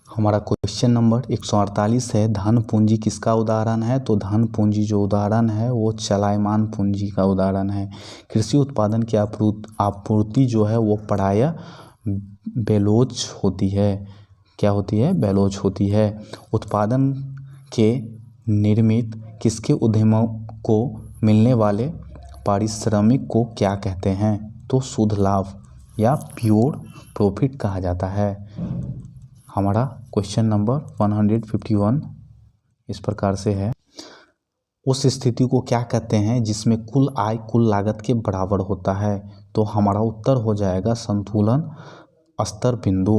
हमारा क्वेश्चन नंबर 148 है, धन पूंजी किसका उदाहरण है? तो धन पूंजी जो उदाहरण है वो चलायमान पूंजी का उदाहरण है। कृषि उत्पादन की आपूर्ति जो है वो प्रायः बेलोच होती है। क्या होती है? बेलोच होती है। उत्पादन के निर्मित किसके उद्यमों को मिलने वाले पारिश्रमिक को क्या कहते हैं? तो शुद्ध लाभ या प्योर प्रॉफिट कहा जाता है। हमारा क्वेश्चन नंबर 151 इस प्रकार से है, उस स्थिति को क्या कहते हैं जिसमें कुल आय कुल लागत के बराबर होता है? तो हमारा उत्तर हो जाएगा संतुलन स्तर बिंदु।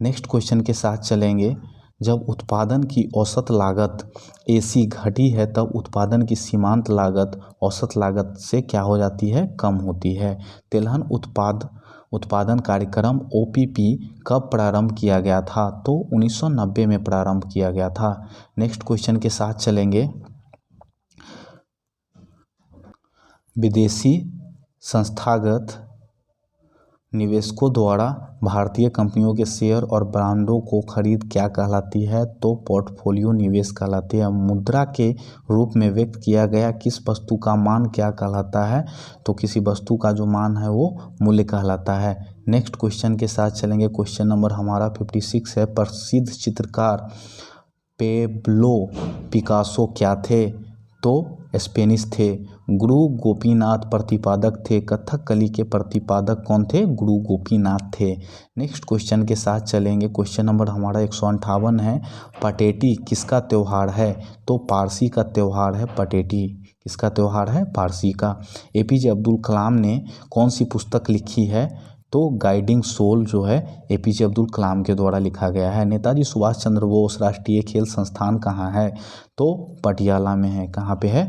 नेक्स्ट क्वेश्चन के साथ चलेंगे, जब उत्पादन की औसत लागत AC घटी है तब उत्पादन की सीमांत लागत औसत लागत से क्या हो जाती है? कम होती है। तिलहन उत्पादन कार्यक्रम OPP कब प्रारंभ किया गया था? तो 1990 में प्रारंभ किया गया था। नेक्स्ट क्वेश्चन के साथ चलेंगे, विदेशी संस्थागत निवेशकों द्वारा भारतीय कंपनियों के शेयर और बॉन्डों को खरीद क्या कहलाती है? तो पोर्टफोलियो निवेश कहलाती है। मुद्रा के रूप में व्यक्त किया गया किस वस्तु का मान क्या कहलाता है? तो किसी वस्तु का जो मान है वो मूल्य कहलाता है। नेक्स्ट क्वेश्चन के साथ चलेंगे, क्वेश्चन नंबर हमारा 56 है, प्रसिद्ध चित्रकार पेब्लो पिकासो क्या थे? तो स्पेनिश थे। गुरु गोपीनाथ प्रतिपादक थे। कथकली के प्रतिपादक कौन थे? गुरु गोपीनाथ थे। नेक्स्ट क्वेश्चन के साथ चलेंगे, क्वेश्चन नंबर हमारा 158 है, पटेटी किसका त्यौहार है? तो पारसी का त्यौहार है पटेटी। किसका त्यौहार है? पारसी का। APJ अब्दुल कलाम ने कौन सी पुस्तक लिखी है? तो गाइडिंग सोल जो है APJ अब्दुल कलाम के द्वारा लिखा गया है। नेताजी सुभाष चंद्र बोस राष्ट्रीय खेल संस्थान कहाँ है? तो पटियाला में है। कहाँ पे है?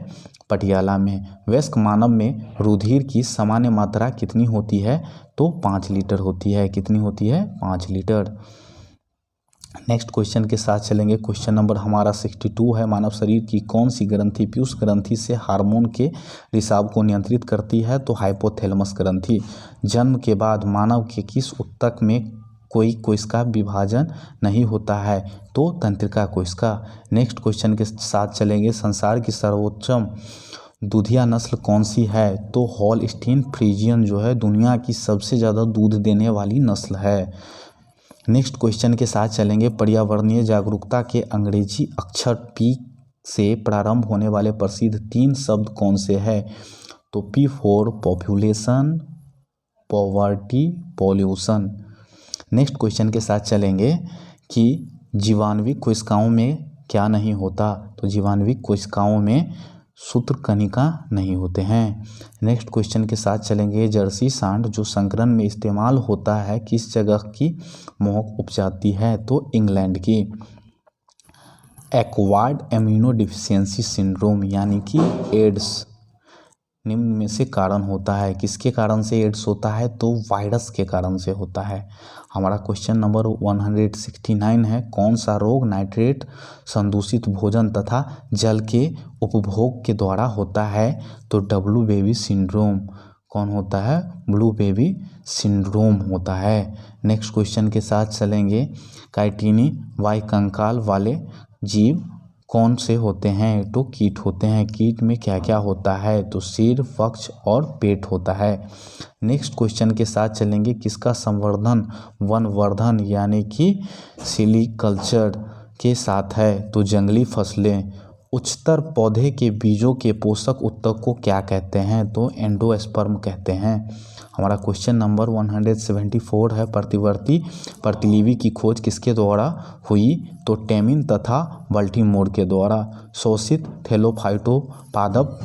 पटियाला में। वयस्क मानव में रुधिर की सामान्य मात्रा कितनी होती है? तो 5 लीटर होती है। कितनी होती है? 5 लीटर। नेक्स्ट क्वेश्चन के साथ चलेंगे, क्वेश्चन नंबर हमारा 62 है, मानव शरीर की कौन सी ग्रंथि पीयूष ग्रंथि से हार्मोन के रिसाव को नियंत्रित करती है? तो हाइपोथैलेमस ग्रंथि। जन्म के बाद मानव के किस ऊतक में कोई कोशिका विभाजन नहीं होता है? तो तंत्रिका कोशिका। नेक्स्ट क्वेश्चन के साथ चलेंगे, संसार की सर्वोत्तम दूधिया नस्ल कौन सी है? तो हॉलस्टीन फ्रीजियन जो है दुनिया की सबसे ज़्यादा दूध देने वाली नस्ल है। नेक्स्ट क्वेश्चन के साथ चलेंगे, पर्यावरणीय जागरूकता के अंग्रेजी अक्षर P से प्रारंभ होने वाले प्रसिद्ध 3 शब्द कौन से हैं? तो P for population, poverty, pollution. Next question के साथ चलेंगे कि जीवाणुविक कोशिकाओं में क्या नहीं होता? तो जीवाणुविक कोशिकाओं में सूत्रकणिका नहीं होते हैं। नेक्स्ट क्वेश्चन के साथ चलेंगे, जर्सी सांड जो संकरण में इस्तेमाल होता है किस जगह की महक उपजाती है? तो इंग्लैंड की। एक्वायर्ड इम्यूनोडेफिशिएंसी सिंड्रोम यानी कि एड्स निम्न में से कारण होता है। किसके कारण से एड्स होता है? तो वायरस के कारण से होता है। हमारा क्वेश्चन नंबर 169 है, कौन सा रोग नाइट्रेट संदूषित भोजन तथा जल के उपभोग के द्वारा होता है? तो ब्लू बेबी सिंड्रोम। कौन होता है? ब्लू बेबी सिंड्रोम होता है। नेक्स्ट क्वेश्चन के साथ चलेंगे, काइटिनी वायुकंकाल वाले जीव कौन से होते हैं? तो कीट होते हैं। कीट में क्या क्या होता है? तो सिर, वक्ष और पेट होता है। नेक्स्ट क्वेश्चन के साथ चलेंगे, किसका संवर्धन वनवर्धन यानी कि सिलीकल्चर के साथ है? तो जंगली फसलें। उच्चतर पौधे के बीजों के पोषक ऊतक को क्या कहते हैं? तो एंडोस्पर्म कहते हैं। हमारा क्वेश्चन नंबर 174 है, प्रतिवर्ती प्रतिलिपि की खोज किसके द्वारा हुई? तो टेमिन तथा बल्टीमोर के द्वारा। शोषित थैलोफाइटो पादप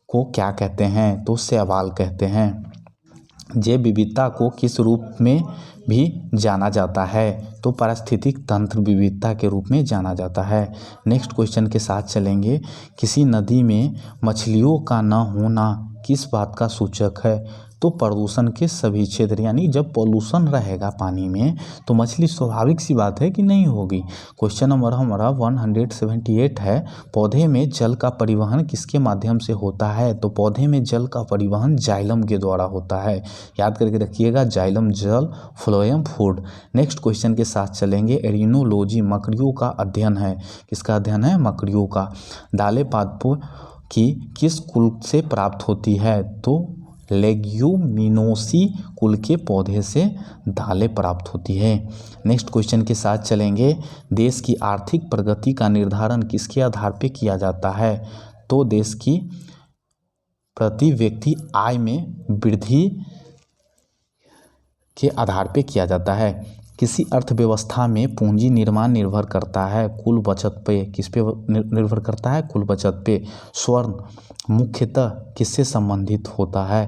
को क्या कहते हैं? तो शैवाल कहते हैं। जैव विविधता को किस रूप में भी जाना जाता है? तो पारिस्थितिक तंत्र विविधता के रूप में जाना जाता है। नेक्स्ट क्वेश्चन के साथ चलेंगे, किसी नदी में मछलियों का न होना किस बात का सूचक है? तो प्रदूषण के सभी क्षेत्र, यानी जब पॉल्यूशन रहेगा पानी में तो मछली स्वाभाविक सी बात है कि नहीं होगी। क्वेश्चन नंबर हमारा 178 है, पौधे में जल का परिवहन किसके माध्यम से होता है? तो पौधे में जल का परिवहन जाइलम के द्वारा होता है। याद करके रखिएगा, जाइलम जल, फ्लोएम फूड। नेक्स्ट क्वेश्चन के साथ चलेंगे, एरिनोलॉजी मकड़ियों का अध्ययन है। किसका अध्ययन है? मकड़ियों का। दालें पादपों की किस कुल से प्राप्त होती है? तो लेग्यूमिनोसी कुल के पौधे से दालें प्राप्त होती है। नेक्स्ट क्वेश्चन के साथ चलेंगे, देश की आर्थिक प्रगति का निर्धारण किसके आधार पर किया जाता है? तो देश की प्रति व्यक्ति आय में वृद्धि के आधार पे किया जाता है। किसी अर्थव्यवस्था में पूंजी निर्माण निर्भर करता है कुल बचत पे। किस पे निर्भर करता है? कुल बचत पे। स्वर्ण मुख्यतः किससे संबंधित होता है?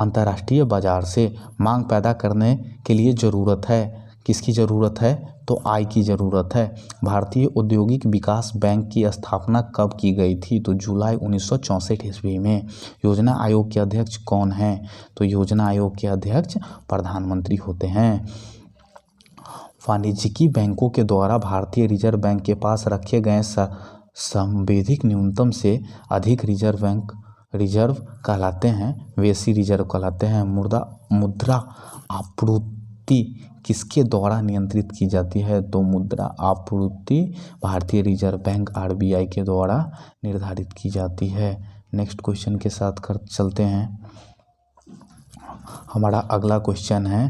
अंतर्राष्ट्रीय बाजार से। मांग पैदा करने के लिए ज़रूरत है, किसकी ज़रूरत है? तो आय की ज़रूरत है। भारतीय औद्योगिक विकास बैंक की स्थापना कब की गई थी? तो जुलाई 1964 ईस्वी में। योजना आयोग के अध्यक्ष कौन हैं? तो योजना आयोग के अध्यक्ष प्रधानमंत्री होते हैं। वाणिज्यिक बैंकों के द्वारा भारतीय रिजर्व बैंक के पास रखे गए संवैधिक न्यूनतम से अधिक रिजर्व कहलाते हैं, वैसी रिजर्व कहलाते हैं। मुद्रा आपूर्ति किसके द्वारा नियंत्रित की जाती है? तो मुद्रा आपूर्ति भारतीय रिजर्व बैंक RBI के द्वारा निर्धारित की जाती है। नेक्स्ट क्वेश्चन के साथ चलते हैं। हमारा अगला क्वेश्चन है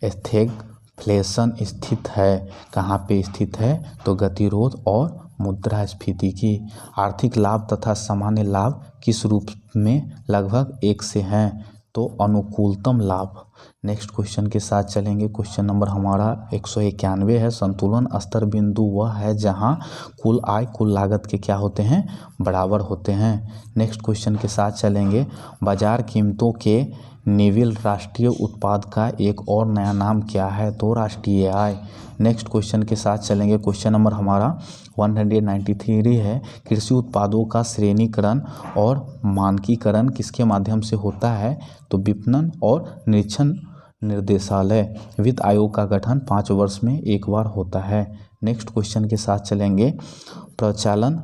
स्टैगफ्लेशन स्थित है, कहाँ पे स्थित है? तो गतिरोध और मुद्रास्फीति की। आर्थिक लाभ तथा सामान्य लाभ किस रूप में लगभग एक से हैं? तो अनुकूलतम लाभ। नेक्स्ट क्वेश्चन के साथ चलेंगे। क्वेश्चन नंबर हमारा 191 है। संतुलन स्तर बिंदु वह है जहां कुल आय कुल लागत के क्या होते हैं? बराबर होते हैं। नेक्स्ट क्वेश्चन के साथ चलेंगे। बाजार कीमतों के निविल राष्ट्रीय उत्पाद का एक और नया नाम क्या है? तो राष्ट्रीय आय। नेक्स्ट क्वेश्चन के साथ चलेंगे। क्वेश्चन नंबर हमारा 193 है। कृषि उत्पादों का श्रेणीकरण और मानकीकरण किसके माध्यम से होता है? तो विपणन और निरीक्षण निर्देशालय। वित्त आयोग का गठन 5 वर्ष में एक बार होता है। नेक्स्ट क्वेश्चन के साथ चलेंगे। प्रचालन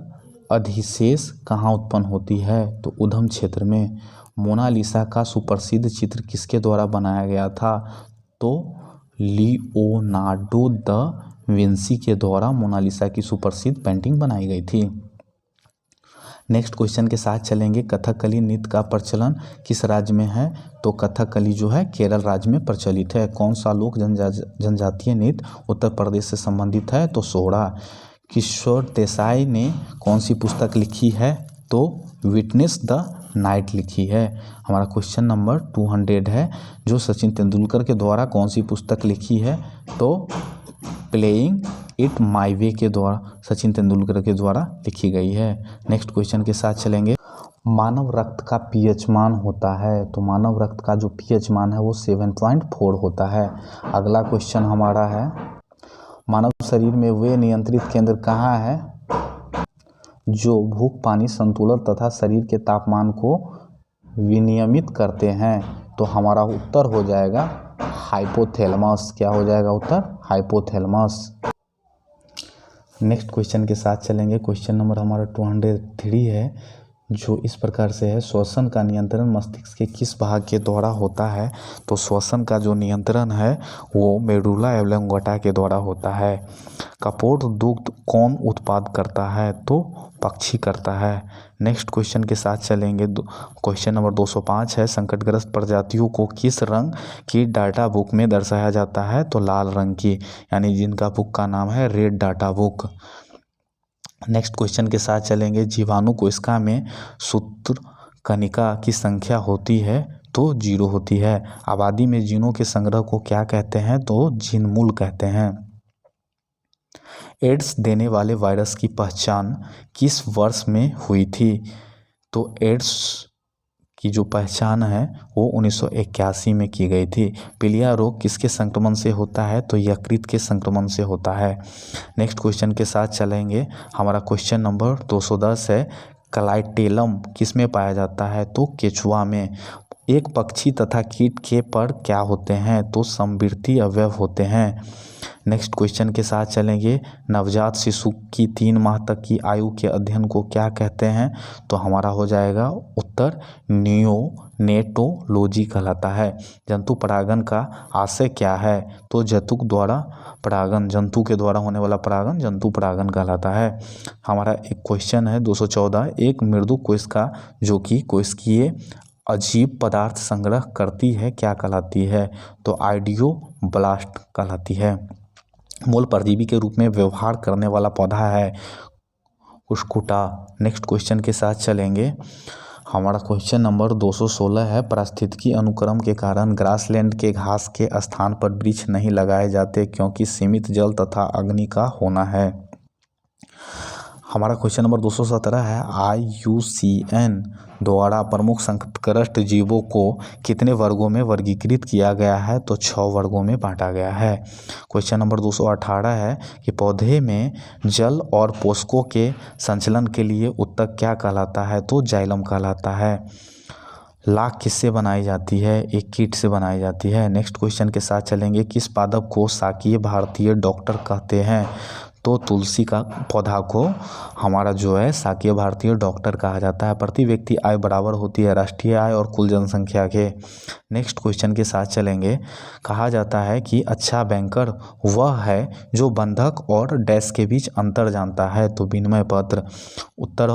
अधिशेष कहाँ उत्पन्न होती है? तो उद्गम क्षेत्र में। मोनालिसा का सुप्रसिद्ध चित्र किसके द्वारा बनाया गया था? तो लियोनार्डो द विंसी के द्वारा मोनालिसा की सुप्रसिद्ध पेंटिंग बनाई गई थी। नेक्स्ट क्वेश्चन के साथ चलेंगे। कथकली नृत्य का प्रचलन किस राज्य में है? तो कथकली जो है केरल राज्य में प्रचलित है। कौन सा लोक जनजातीय नृत्य उत्तर प्रदेश से संबंधित है? तो सोहरा। किशोर देसाई ने कौन सी पुस्तक लिखी है? तो विटनेस द नाइट लिखी है। हमारा क्वेश्चन नंबर 200 है। जो सचिन तेंदुलकर के द्वारा कौन सी पुस्तक लिखी है? तो प्लेइंग इट माई वे के द्वारा सचिन तेंदुलकर के द्वारा लिखी गई है। नेक्स्ट क्वेश्चन के साथ चलेंगे। मानव रक्त का pH मान होता है। तो मानव रक्त का जो pH मान है वो 7.4 होता है। अगला क्वेश्चन हमारा है मानव शरीर में वे नियंत्रित केंद्र कहाँ है जो भूख पानी संतुलन तथा शरीर के तापमान को विनियमित करते हैं? तो हमारा उत्तर हो जाएगा हाइपोथैलेमस। क्या हो जाएगा उत्तर? हाइपोथैलेमस। नेक्स्ट क्वेश्चन के साथ चलेंगे। क्वेश्चन नंबर हमारा 203 है जो इस प्रकार से है। श्वसन का नियंत्रण मस्तिष्क के किस भाग के द्वारा होता है? तो श्वसन का जो नियंत्रण है वो मेडुला ऑब्लोंगेटा के द्वारा होता है। कपोत दुग्ध कौन उत्पाद करता है? तो पक्षी करता है। नेक्स्ट क्वेश्चन के साथ चलेंगे। क्वेश्चन नंबर 205 है। संकटग्रस्त प्रजातियों को किस रंग की डाटा बुक में दर्शाया जाता है? तो लाल रंग की, यानी जिनका बुक का नाम है red data book. Next question के साथ चलेंगे। जीवाणु कोशिका में सूत्रकणिका की संख्या होती है? तो 0 होती है। आबादी में जीनों के संग्रह को क्या कहते हैं? तो जीनमूल कहते हैं। एड्स देने वाले वायरस की पहचान किस वर्ष में हुई थी? तो एड्स की जो पहचान है वो 1981 में की गई थी। पीलिया रोग किसके संक्रमण से होता है? तो यकृत के संक्रमण से होता है। नेक्स्ट क्वेश्चन के साथ चलेंगे। हमारा क्वेश्चन नंबर 210 है। क्लाइटेलम किस में पाया जाता है? तो केचुआ में। एक पक्षी तथा कीट के पर क्या होते हैं? तो समवृद्धि अवयव होते हैं। नेक्स्ट क्वेश्चन के साथ चलेंगे। नवजात शिशु की 3 माह तक की आयु के अध्ययन को क्या कहते हैं? तो हमारा हो जाएगा उत्तर नियोनेटोलॉजी कहलाता है। जंतु परागन का आशय क्या है? तो जंतु द्वारा परागन, जंतु के द्वारा होने वाला परागन जंतु परागन कहलाता है। हमारा एक क्वेश्चन है 214। एक मृदु कोशिका जो कि कोशिकीय अजीब पदार्थ संग्रह करती है क्या कहलाती है? तो आइडियोब्लास्ट कहलाती है। मूल परजीवी के रूप में व्यवहार करने वाला पौधा है कुस्कुटा। नेक्स्ट क्वेश्चन के साथ चलेंगे। हमारा क्वेश्चन नंबर 216 है, पारिस्थितिकी अनुक्रम के कारण ग्रासलैंड के घास के स्थान पर वृक्ष नहीं लगाए जाते क्योंकि सीमित जल तथा अग्नि का होना है। हमारा क्वेश्चन नंबर 217 है, IUCN द्वारा प्रमुख संकटग्रस्त जीवों को कितने वर्गों में वर्गीकृत किया गया है? तो 6 वर्गों में बांटा गया है। क्वेश्चन नंबर 218 है कि पौधे में जल और पोषकों के संचलन के लिए ऊतक क्या कहलाता है? तो जाइलम कहलाता है। लाख किससे बनाई जाती है? एक कीट से बनाई जाती है। नेक्स्ट क्वेश्चन के साथ चलेंगे, किस पादप को शाकीय भारतीय डॉक्टर कहते हैं? तो तुलसी का पौधा को हमारा जो है शाकीय भारतीय डॉक्टर कहा जाता है। प्रति व्यक्ति आय बराबर होती है राष्ट्रीय आय और कुल जनसंख्या के। नेक्स्ट क्वेश्चन के साथ चलेंगे, कहा जाता है कि अच्छा बैंकर वह है जो बंधक और डैश के बीच अंतर जानता है। तो विनिमय पत्र उत्तर।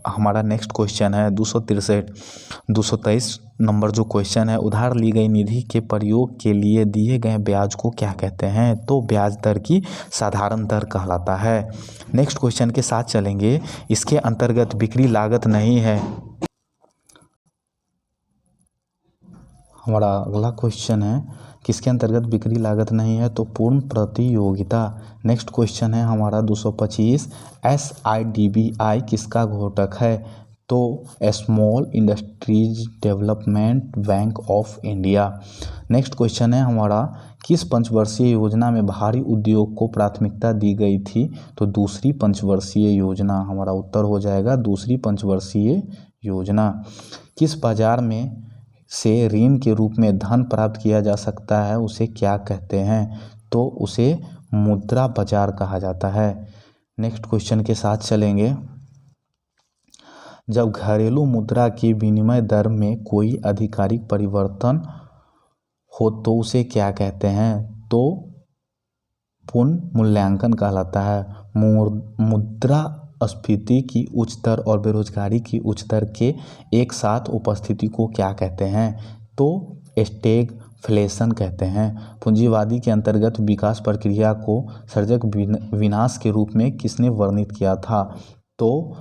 हमारा नेक्स्ट क्वेश्चन है 223 नंबर जो क्वेश्चन है, उधार ली गई निधि के प्रयोग के लिए दिए गए ब्याज को क्या कहते हैं? तो ब्याज दर की साधारण दर कहलाता है। नेक्स्ट क्वेश्चन के साथ चलेंगे, इसके अंतर्गत बिक्री लागत नहीं है। हमारा अगला क्वेश्चन है, किसके अंतर्गत बिक्री लागत नहीं है? तो पूर्ण प्रतियोगिता। नेक्स्ट क्वेश्चन है हमारा 225, SIDBI किसका घटक है? तो small industries development bank of India. Next question है हमारा, किस पंचवर्षीय योजना में भारी उद्योग को प्राथमिकता दी गई थी? तो दूसरी पंचवर्षीय योजना। हमारा उत्तर हो जाएगा दूसरी पंचवर्षीय योजना। किस बाजार में से ऋण के रूप में धन प्राप्त किया जा सकता है, उसे क्या कहते हैं? तो उसे मुद्रा बाजार कहा जाता है। नेक्स्ट क्वेश्चन के साथ चलेंगे, जब घरेलू मुद्रा की विनिमय दर में कोई आधिकारिक परिवर्तन हो तो उसे क्या कहते हैं? तो पुनर्मूल्यांकन कहलाता है। मुद्रास्फीति की उच्च दर और बेरोजगारी की उच्च दर के एक साथ उपस्थिति को क्या कहते हैं? तो स्टैगफ्लेशन कहते हैं। पूंजीवादी के अंतर्गत विकास प्रक्रिया को सर्जक विनाश के रूप में किसने वर्णित किया था? तो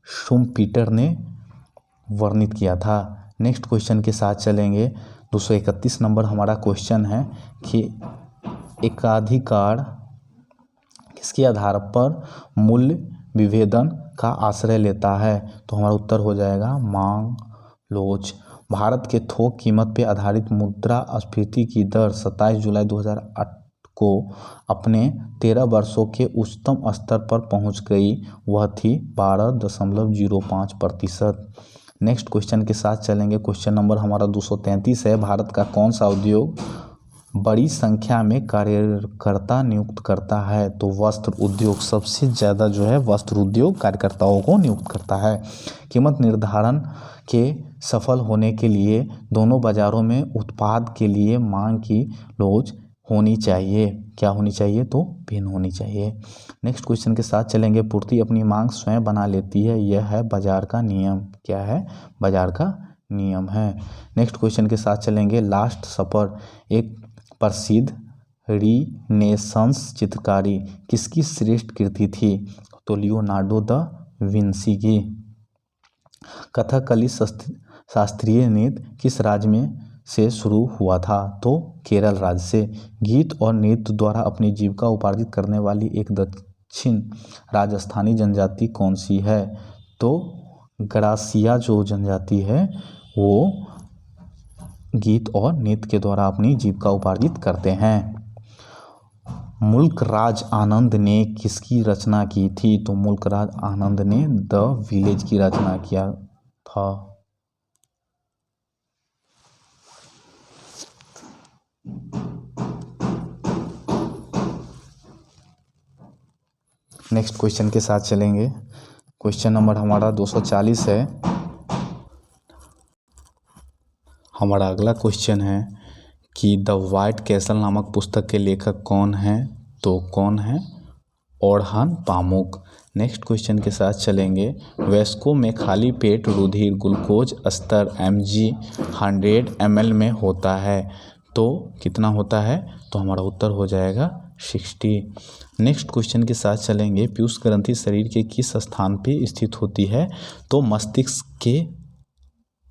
शुम्पीटर ने वर्णित किया था। नेक्स्ट क्वेश्चन के साथ चलेंगे, 231 नंबर हमारा क्वेश्चन है कि एकाधिकार किसके आधार पर मूल्य विभेदन का आश्रय लेता है? तो हमारा उत्तर हो जाएगा मांग लोच। भारत के थोक कीमत पर आधारित मुद्रास्फीति की दर 27 जुलाई 2008 को अपने 13 वर्षों के उच्चतम स्तर पर पहुंच गई। वह थी 12.05%। नेक्स्ट क्वेश्चन के साथ चलेंगे, क्वेश्चन नंबर हमारा 233 है, भारत का कौन सा उद्योग बड़ी संख्या में कार्यकर्ता नियुक्त करता है? तो वस्त्र उद्योग सबसे ज़्यादा जो है वस्त्र उद्योग कार्यकर्ताओं को नियुक्त करता है। कीमत निर्धारण के सफल होने के लिए दोनों बाजारों में उत्पाद के लिए मांग की लोच होनी चाहिए। क्या होनी चाहिए? तो भिन्न होनी चाहिए। नेक्स्ट क्वेश्चन के साथ चलेंगे, पूर्ति अपनी मांग स्वयं बना लेती है, यह है बाजार का नियम। क्या है? बाजार का नियम है। नेक्स्ट क्वेश्चन के साथ चलेंगे, लास्ट सपर एक प्रसिद्ध रीनेसांस चित्रकारी किसकी श्रेष्ठ कृति थी? तो लियोनार्डो दा विंसी की। कथकली शास्त्रीय नृत्य किस राज्य में से शुरू हुआ था? तो केरल राज्य से। गीत और नृत्य द्वारा अपनी जीविका उपार्जित करने वाली एक दक्षिण राजस्थानी जनजाति कौन सी है? तो ग्रासिया जो जनजाति है वो गीत और नृत्य के द्वारा अपनी जीविका उपार्जित करते हैं। मुल्क राज आनंद ने किसकी रचना की थी? तो मुल्क राज आनंद ने द विलेज की रचना किया था। नेक्स्ट क्वेश्चन के साथ चलेंगे, क्वेश्चन नंबर हमारा 240 है। हमारा अगला क्वेश्चन है कि द वाइट कैसल नामक पुस्तक के लेखक कौन हैं? तो कौन है? ओरहन पामुक। नेक्स्ट क्वेश्चन के साथ चलेंगे, वयस्कों में खाली पेट रुधिर ग्लूकोज स्तर mg 100 ml में होता है, तो कितना होता है? तो हमारा उत्तर हो जाएगा 60। नेक्स्ट क्वेश्चन के साथ चलेंगे, पीयूष ग्रंथि शरीर के किस स्थान पे स्थित होती है? तो मस्तिष्क के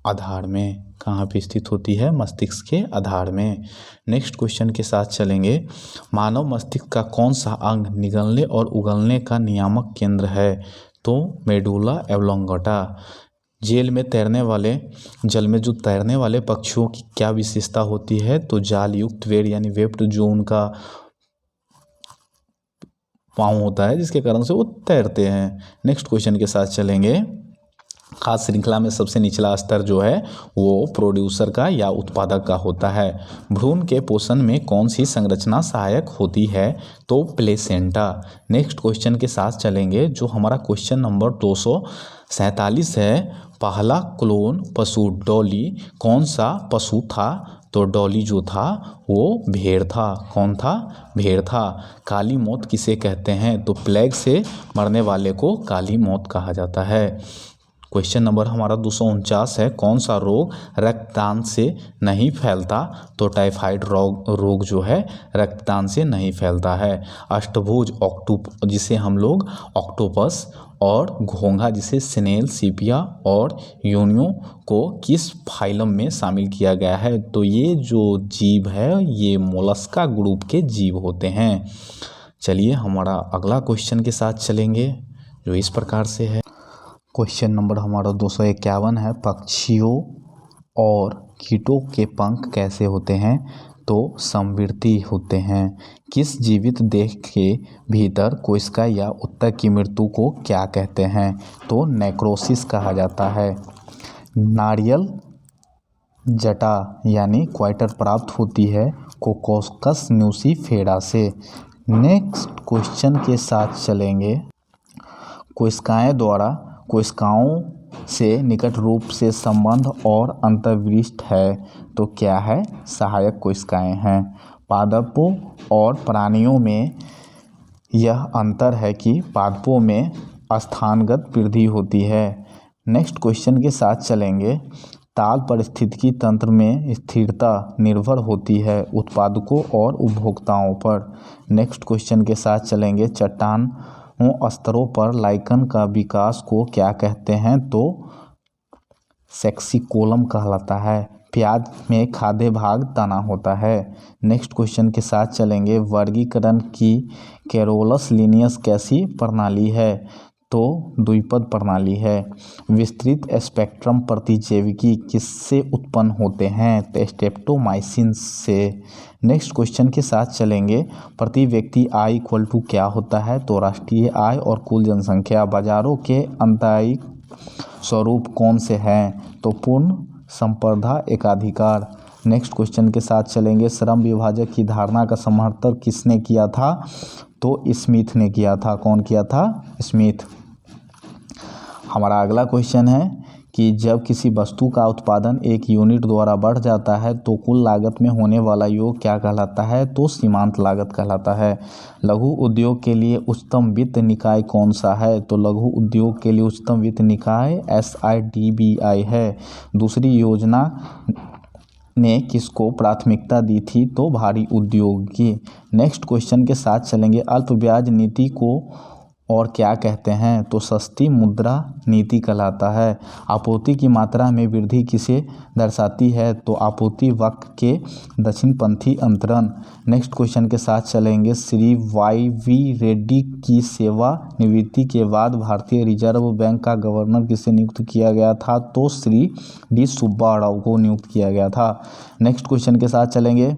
आधार में। कहाँ पे स्थित होती है? मस्तिष्क के आधार में। नेक्स्ट क्वेश्चन के साथ चलेंगे। मानव मस्तिष्क का कौन सा अंग निगलने और उगलने का नियामक केंद्र है? तो मेडुला ऑब्लोंगाटा। जल में जो तैरने वाले पक्षियों की क्या विशेषता होती है? तो जाल युक्त वेड यानी वेब्ड जो उनका पाँव होता है जिसके कारण से वो तैरते हैं। नेक्स्ट क्वेश्चन के साथ चलेंगे। खाद्य श्रृंखला में सबसे निचला स्तर जो है वो प्रोड्यूसर का या उत्पादक का होता है। भ्रूण के पोषण में कौन सी संरचना सहायक होती है? तो प्लेसेंटा। नेक्स्ट क्वेश्चन के साथ चलेंगे जो हमारा क्वेश्चन नंबर 247 है। पहला क्लोन पशु डॉली कौन सा पशु था? तो डॉली जो था वो भेड़ था। कौन था? भेड़ था। काली मौत किसे कहते हैं? तो प्लेग से मरने वाले को काली मौत कहा जाता है। क्वेश्चन नंबर हमारा 249 है। कौन सा रोग रक्तदान से नहीं फैलता? तो टाइफाइड रोग जो है रक्तदान से नहीं फैलता है। अष्टभुज जिसे हम लोग ऑक्टोपस और घोंघा जिसे स्नेल, सीपिया और यूनियो को किस फाइलम में शामिल किया गया है? तो ये जो जीव है ये मोलस्का ग्रुप के जीव होते हैं। चलिए हमारा अगला क्वेश्चन के साथ चलेंगे जो इस प्रकार से है। क्वेश्चन नंबर हमारा 251 है। पक्षियों और कीटों के पंख कैसे होते हैं? तो समवर्ती होते हैं। किस जीवित देह के भीतर कोशिका या ऊतक की मृत्यु को क्या कहते हैं? तो नेक्रोसिस कहा जाता है। नारियल जटा यानी क्वाइटर प्राप्त होती है कोकोस्कस न्यूसीफेरा से। नेक्स्ट क्वेश्चन के साथ चलेंगे। कोशिकाएं द्वारा कोशिकाओं से निकट रूप से संबंध और अंतर्विष्ट है तो क्या है? सहायक कोशिकाएं हैं। पादपों और प्राणियों में यह अंतर है कि पादपों में स्थानगत वृद्धि होती है। नेक्स्ट क्वेश्चन के साथ चलेंगे। ताल पारिस्थितिकी तंत्र में स्थिरता निर्भर होती है उत्पादकों और उपभोक्ताओं पर। नेक्स्ट क्वेश्चन के साथ चलेंगे। चट्टान स्तरों पर लाइकन का विकास को क्या कहते हैं? तो सेक्सिकोलम कहलाता है। प्याज में खाद्य भाग तना होता है। नेक्स्ट क्वेश्चन के साथ चलेंगे। वर्गीकरण की कैरोलस लिनियस कैसी प्रणाली है? तो द्विपद प्रणाली है। विस्तृत स्पेक्ट्रम प्रतिजैविकी किससे उत्पन्न होते हैं? तो स्ट्रेप्टोमाइसिन से। नेक्स्ट क्वेश्चन के साथ चलेंगे। प्रति व्यक्ति आय इक्वल टू क्या होता है? तो राष्ट्रीय आय और कुल जनसंख्या। बाजारों के आंतरिक स्वरूप कौन से हैं? तो पूर्ण संप्रदा एकाधिकार। नेक्स्ट क्वेश्चन के साथ चलेंगे। श्रम विभाजक की धारणा का समर्थन किसने किया था? तो स्मिथ ने किया था। कौन किया था? स्मिथ। हमारा अगला क्वेश्चन है कि जब किसी वस्तु का उत्पादन एक यूनिट द्वारा बढ़ जाता है तो कुल लागत में होने वाला योग क्या कहलाता है? तो सीमांत लागत कहलाता है। लघु उद्योग के लिए उच्चतम वित्त निकाय कौन सा है? तो लघु उद्योग के लिए उच्चतम वित्त निकाय SIDBI है। दूसरी योजना ने किसको प्राथमिकता दी थी? तो भारी उद्योग की। नेक्स्ट क्वेश्चन के साथ चलेंगे। अल्प ब्याज नीति को और क्या कहते हैं? तो सस्ती मुद्रा नीति कहलाता है। आपूर्ति की मात्रा में वृद्धि किसे दर्शाती है? तो आपूर्ति वक्र के दक्षिणपंथी अंतरण। नेक्स्ट क्वेश्चन के साथ चलेंगे। श्री YV रेड्डी की सेवानिवृत्ति के बाद भारतीय रिजर्व बैंक का गवर्नर किसे नियुक्त किया गया था? तो श्री D सुब्बा राव को नियुक्त किया गया था। नेक्स्ट क्वेश्चन के साथ चलेंगे।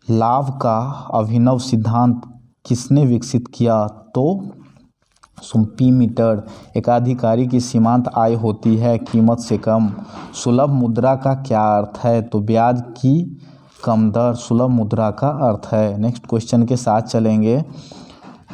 लाभ का अभिनव सिद्धांत किसने विकसित किया? तो सुम्पीमीटर। एकाधिकारी की सीमांत आय होती है कीमत से कम। सुलभ मुद्रा का क्या अर्थ है? तो ब्याज की कम दर सुलभ मुद्रा का अर्थ है। नेक्स्ट क्वेश्चन के साथ चलेंगे।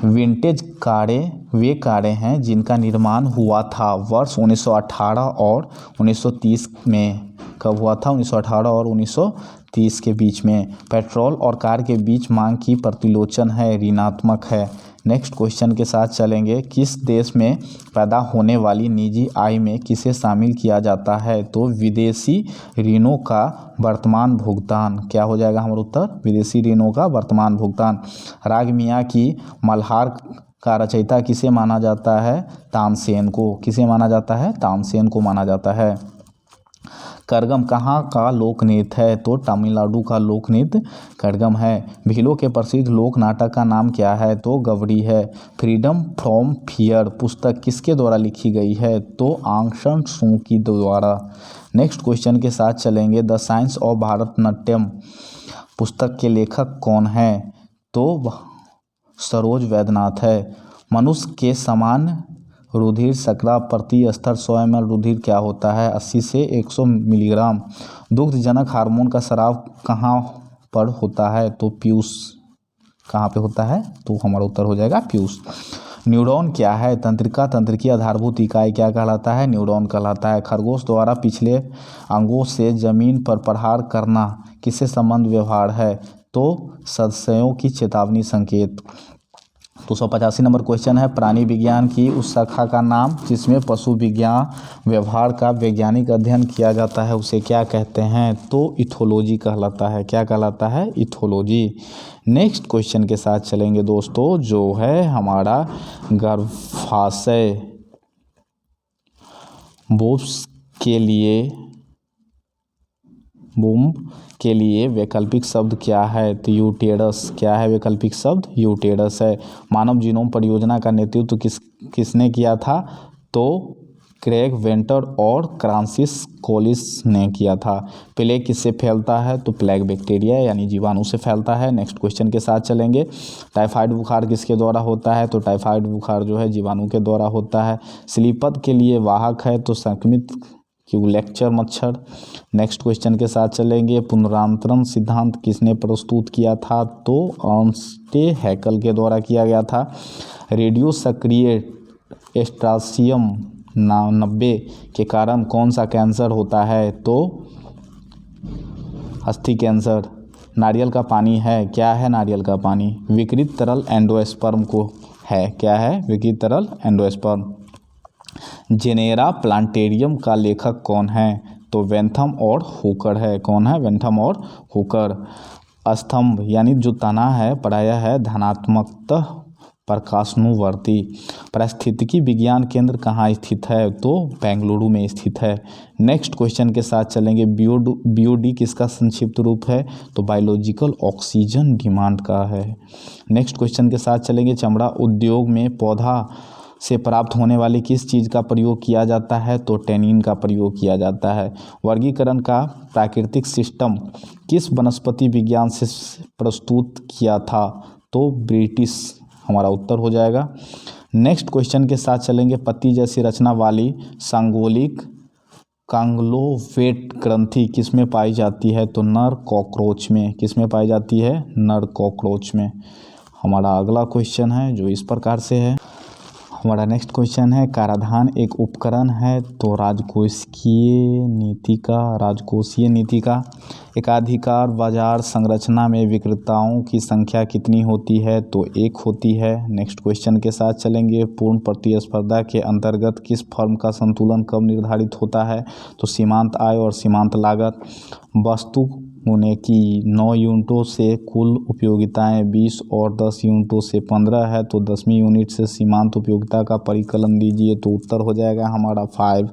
विंटेज कारें वे कारें हैं जिनका निर्माण हुआ था वर्ष 1918 और 1930 में। कब हुआ था? 1918 और 1930 के बीच में। पेट्रोल और कार के बीच मांग की प्रतिलोचन है ऋणात्मक है। नेक्स्ट क्वेश्चन के साथ चलेंगे। किस देश में पैदा होने वाली निजी आय में किसे शामिल किया जाता है? तो विदेशी ऋणों का वर्तमान भुगतान। क्या हो जाएगा हमारा उत्तर? विदेशी ऋणों का वर्तमान भुगतान। राग मियाँ की मल्हार का रचयिता किसे माना जाता है? तानसेन को। किसे माना जाता है? तानसेन को माना जाता है। करगम कहाँ का लोक नृत्य है? तो तमिलनाडु का लोक नृत्य करगम है। भीलों के प्रसिद्ध लोक नाटक का नाम क्या है? तो गवरी है। फ्रीडम फ्रॉम फियर पुस्तक किसके द्वारा लिखी गई है? तो आंग सान सू की द्वारा। नेक्स्ट क्वेश्चन के साथ चलेंगे। द साइंस ऑफ भारतनाट्यम पुस्तक के लेखक कौन है? तो सरोज वैद्यनाथ है। मनुष्य के समान रुधिर शर्करा प्रति स्तर 100 ml रुधिर क्या होता है? 80 से 100 मिलीग्राम। दुग्धजनक हार्मोन का स्राव कहाँ पर होता है? तो पीयूष। कहाँ पे होता है? तो हमारा उत्तर हो जाएगा पीयूष। न्यूरॉन क्या है? तंत्रिका तंत्र की आधारभूत इकाई क्या कहलाता है? न्यूरॉन कहलाता है। खरगोश द्वारा पिछले अंगों से जमीन पर प्रहार करना किससे संबंध व्यवहार है? तो सदस्यों की चेतावनी संकेत। 285 नंबर क्वेश्चन है। प्राणी विज्ञान की उस शाखा का नाम जिसमें पशु विज्ञान व्यवहार का वैज्ञानिक अध्ययन किया जाता है उसे क्या कहते हैं? तो इथोलॉजी कहलाता है। क्या कहलाता है? इथोलॉजी। नेक्स्ट क्वेश्चन के साथ चलेंगे दोस्तों, जो है हमारा गर्भाशय बूम के लिए वैकल्पिक शब्द क्या है? तो यूटेरस। क्या है वैकल्पिक शब्द? यूटेरस है। मानव जीनोम परियोजना का नेतृत्व किसने किया था? तो क्रेग वेंटर और फ्रांसिस कोलिस ने किया था। प्लेग किससे फैलता है? तो प्लेग बैक्टीरिया यानी जीवाणु से फैलता है। नेक्स्ट क्वेश्चन के साथ चलेंगे। टाइफाइड बुखार किसके द्वारा होता है? तो टाइफाइड बुखार जो है जीवाणु के द्वारा होता है। श्लीपद के लिए वाहक है तो संक्रमित क्यूलेक्चर मच्छर। नेक्स्ट क्वेश्चन के साथ चलेंगे। पुनरांतरण सिद्धांत किसने प्रस्तुत किया था? तो अर्नस्ट हैकल के द्वारा किया गया था। रेडियो सक्रिय स्ट्रासियम 90 के कारण कौन सा कैंसर होता है? तो अस्थि कैंसर। नारियल का पानी है। क्या है नारियल का पानी? विकृत तरल एंडोस्पर्म को है। क्या है? विकृत तरल एंडोस्पर्म। जेनेरा प्लांटेरियम का लेखक कौन है? तो वेंथम और हुकर है। कौन है? वेंथम और हुकर। स्तंभ यानी जो तना है प्रायः है धनात्मकतः प्रकाशानुवर्ती। पारिस्थितिकी विज्ञान केंद्र कहाँ स्थित है? तो बेंगलुरु में स्थित है। नेक्स्ट क्वेश्चन के साथ चलेंगे। बीओडी किसका संक्षिप्त रूप है? तो बायोलॉजिकल ऑक्सीजन डिमांड का है। नेक्स्ट क्वेश्चन के साथ चलेंगे। चमड़ा उद्योग में पौधा से प्राप्त होने वाली किस चीज़ का प्रयोग किया जाता है? तो टेनिन का प्रयोग किया जाता है। वर्गीकरण का प्राकृतिक सिस्टम किस वनस्पति विज्ञान से प्रस्तुत किया था? तो ब्रिटिश हमारा उत्तर हो जाएगा। नेक्स्ट क्वेश्चन के साथ चलेंगे। पत्ती जैसी रचना वाली सांगोलिक कांगलोवेट ग्रंथि किसमें पाई जाती है? तो नर कॉकरोच में। किसमें पाई जाती है? नर कॉकरोच में। हमारा अगला क्वेश्चन है जो इस प्रकार से है। हमारा नेक्स्ट क्वेश्चन है। कराधान एक उपकरण है तो राजकोषीय नीति का एकाधिकार बाजार संरचना में विक्रेताओं की संख्या कितनी होती है? तो 1 होती है। नेक्स्ट क्वेश्चन के साथ चलेंगे। पूर्ण प्रतिस्पर्धा के अंतर्गत किस फर्म का संतुलन कब निर्धारित होता है? तो सीमांत आय और सीमांत लागत। वस्तु होने की 9 यूनिटों से कुल उपयोगिताएं 20 और 10 यूनिटों से 15 है तो 10वीं यूनिट से सीमांत उपयोगिता का परिकलन दीजिए तो उत्तर हो जाएगा हमारा 5।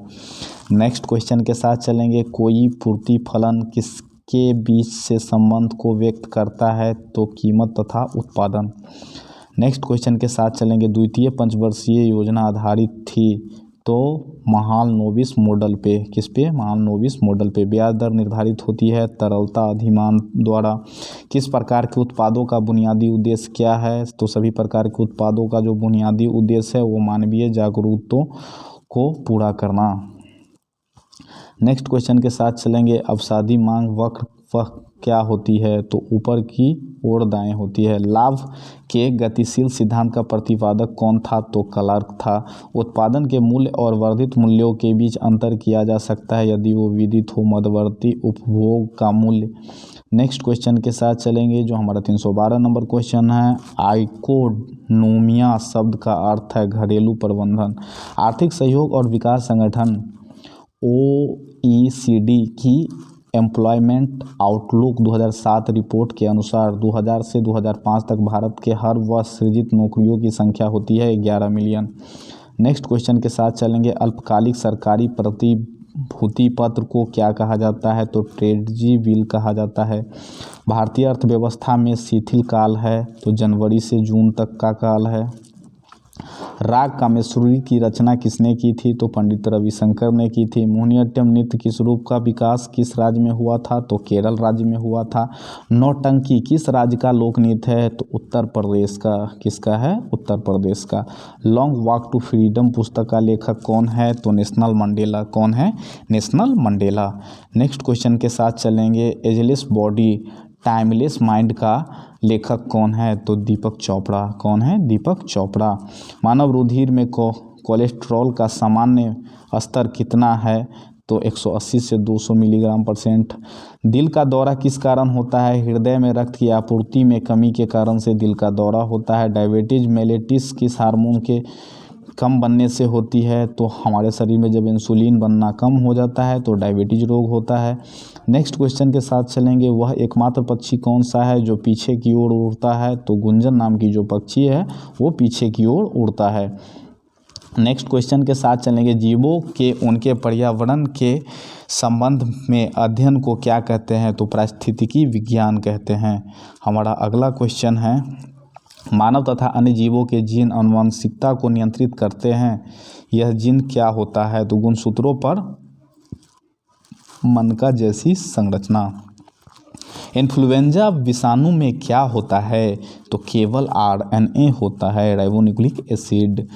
नेक्स्ट क्वेश्चन के साथ चलेंगे। कोई पूर्ति फलन किसके बीच से संबंध को व्यक्त करता है? तो कीमत तथा उत्पादन। नेक्स्ट क्वेश्चन के साथ चलेंगे। द्वितीय पंचवर्षीय योजना आधारित थी तो महालनोबिस मॉडल पे। किस पे? महालनोबिस मॉडल पे। ब्याज दर निर्धारित होती है तरलता अधिमान द्वारा। किस प्रकार के उत्पादों का बुनियादी उद्देश्य क्या है? तो सभी प्रकार के उत्पादों का जो बुनियादी उद्देश्य है वो मानवीय जरूरतों को पूरा करना। नेक्स्ट क्वेश्चन के साथ चलेंगे। अवसादी मांग वक्र वह क्या होती है? तो ऊपर की ओर दाएं होती है। लाभ के गतिशील सिद्धांत का प्रतिपादक कौन था? तो क्लार्क था। उत्पादन के मूल्य और वर्धित मूल्यों के बीच अंतर किया जा सकता है यदि वो विदित हो। मध्यवर्ती उपभोग का मूल्य। नेक्स्ट क्वेश्चन के साथ चलेंगे जो हमारा 312 नंबर क्वेश्चन है। इकोनोमिया शब्द का अर्थ है घरेलू प्रबंधन। आर्थिक सहयोग और विकास संगठन OECD की एम्प्लॉयमेंट आउटलुक 2007 रिपोर्ट के अनुसार 2000 से 2005 तक भारत के हर वर्ष सृजित नौकरियों की संख्या होती है 11 मिलियन। नेक्स्ट क्वेश्चन के साथ चलेंगे। अल्पकालिक सरकारी प्रतिभूति पत्र को क्या कहा जाता है? तो ट्रेजरी बिल कहा जाता है। भारतीय अर्थव्यवस्था में शिथिल काल है तो जनवरी से जून तक का काल है। राग कामेश्वरी की रचना किसने की थी? तो पंडित रविशंकर ने की थी। मोहिनीअट्टम नृत्य किस रूप का विकास किस राज्य में हुआ था? तो केरल राज्य में हुआ था। नौटंकी किस राज्य का लोक नृत्य है? तो उत्तर प्रदेश का। किसका है? उत्तर प्रदेश का। लॉन्ग वॉक टू फ्रीडम पुस्तक का लेखक कौन है? तो नेशनल मंडेला। कौन है? National Mandela. नेक्स्ट क्वेश्चन के साथ चलेंगे। एजलेस बॉडी टाइमलेस माइंड का लेखक कौन है? तो दीपक चोपड़ा। कौन है? दीपक चोपड़ा। मानव रुधिर में कोलेस्ट्रॉल का सामान्य स्तर कितना है? तो 180 से 200 मिलीग्राम %। दिल का दौरा किस कारण होता है? हृदय में रक्त की आपूर्ति में कमी के कारण से दिल का दौरा होता है। डायबिटीज मेलेटिस किस हार्मोन के कम बनने से होती है? तो हमारे शरीर में जब इंसुलिन बनना कम हो जाता है तो डायबिटीज रोग होता है। नेक्स्ट क्वेश्चन के साथ चलेंगे। वह एकमात्र पक्षी कौन सा है जो पीछे की ओर उड़ता है? तो गुंजन नाम की जो पक्षी है वो पीछे की ओर उड़ता है। नेक्स्ट क्वेश्चन के साथ चलेंगे। जीवों के उनके पर्यावरण के संबंध में अध्ययन को क्या कहते हैं? तो पारिस्थितिकी विज्ञान कहते हैं। हमारा अगला क्वेश्चन है, मानव तथा अन्य जीवों के जीन आनुवंशिकता को नियंत्रित करते हैं। यह जीन क्या होता है? तो गुणसूत्रों पर मनका जैसी संरचना। इन्फ्लुएंजा विषाणु में क्या होता है? तो केवल RNA होता है, राइबोन्यूक्लिक एसिड।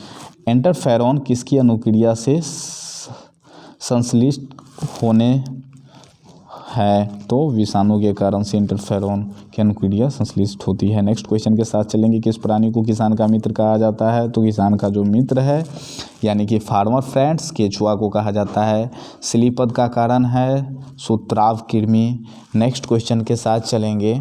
इंटरफेरॉन किसकी अनुक्रिया से संश्लिष्ट होने है? तो विषाणु के कारण से इंटरफेरॉन की अनुक्रिया संश्लिष्ट होती है। नेक्स्ट क्वेश्चन के साथ चलेंगे। किस प्राणी को किसान का मित्र कहा जाता है? तो किसान का जो मित्र है यानी कि फार्मर फ्रेंड्स केचुआ को कहा जाता है। श्लीपद का कारण है सूत्राव कृमि। नेक्स्ट क्वेश्चन के साथ चलेंगे।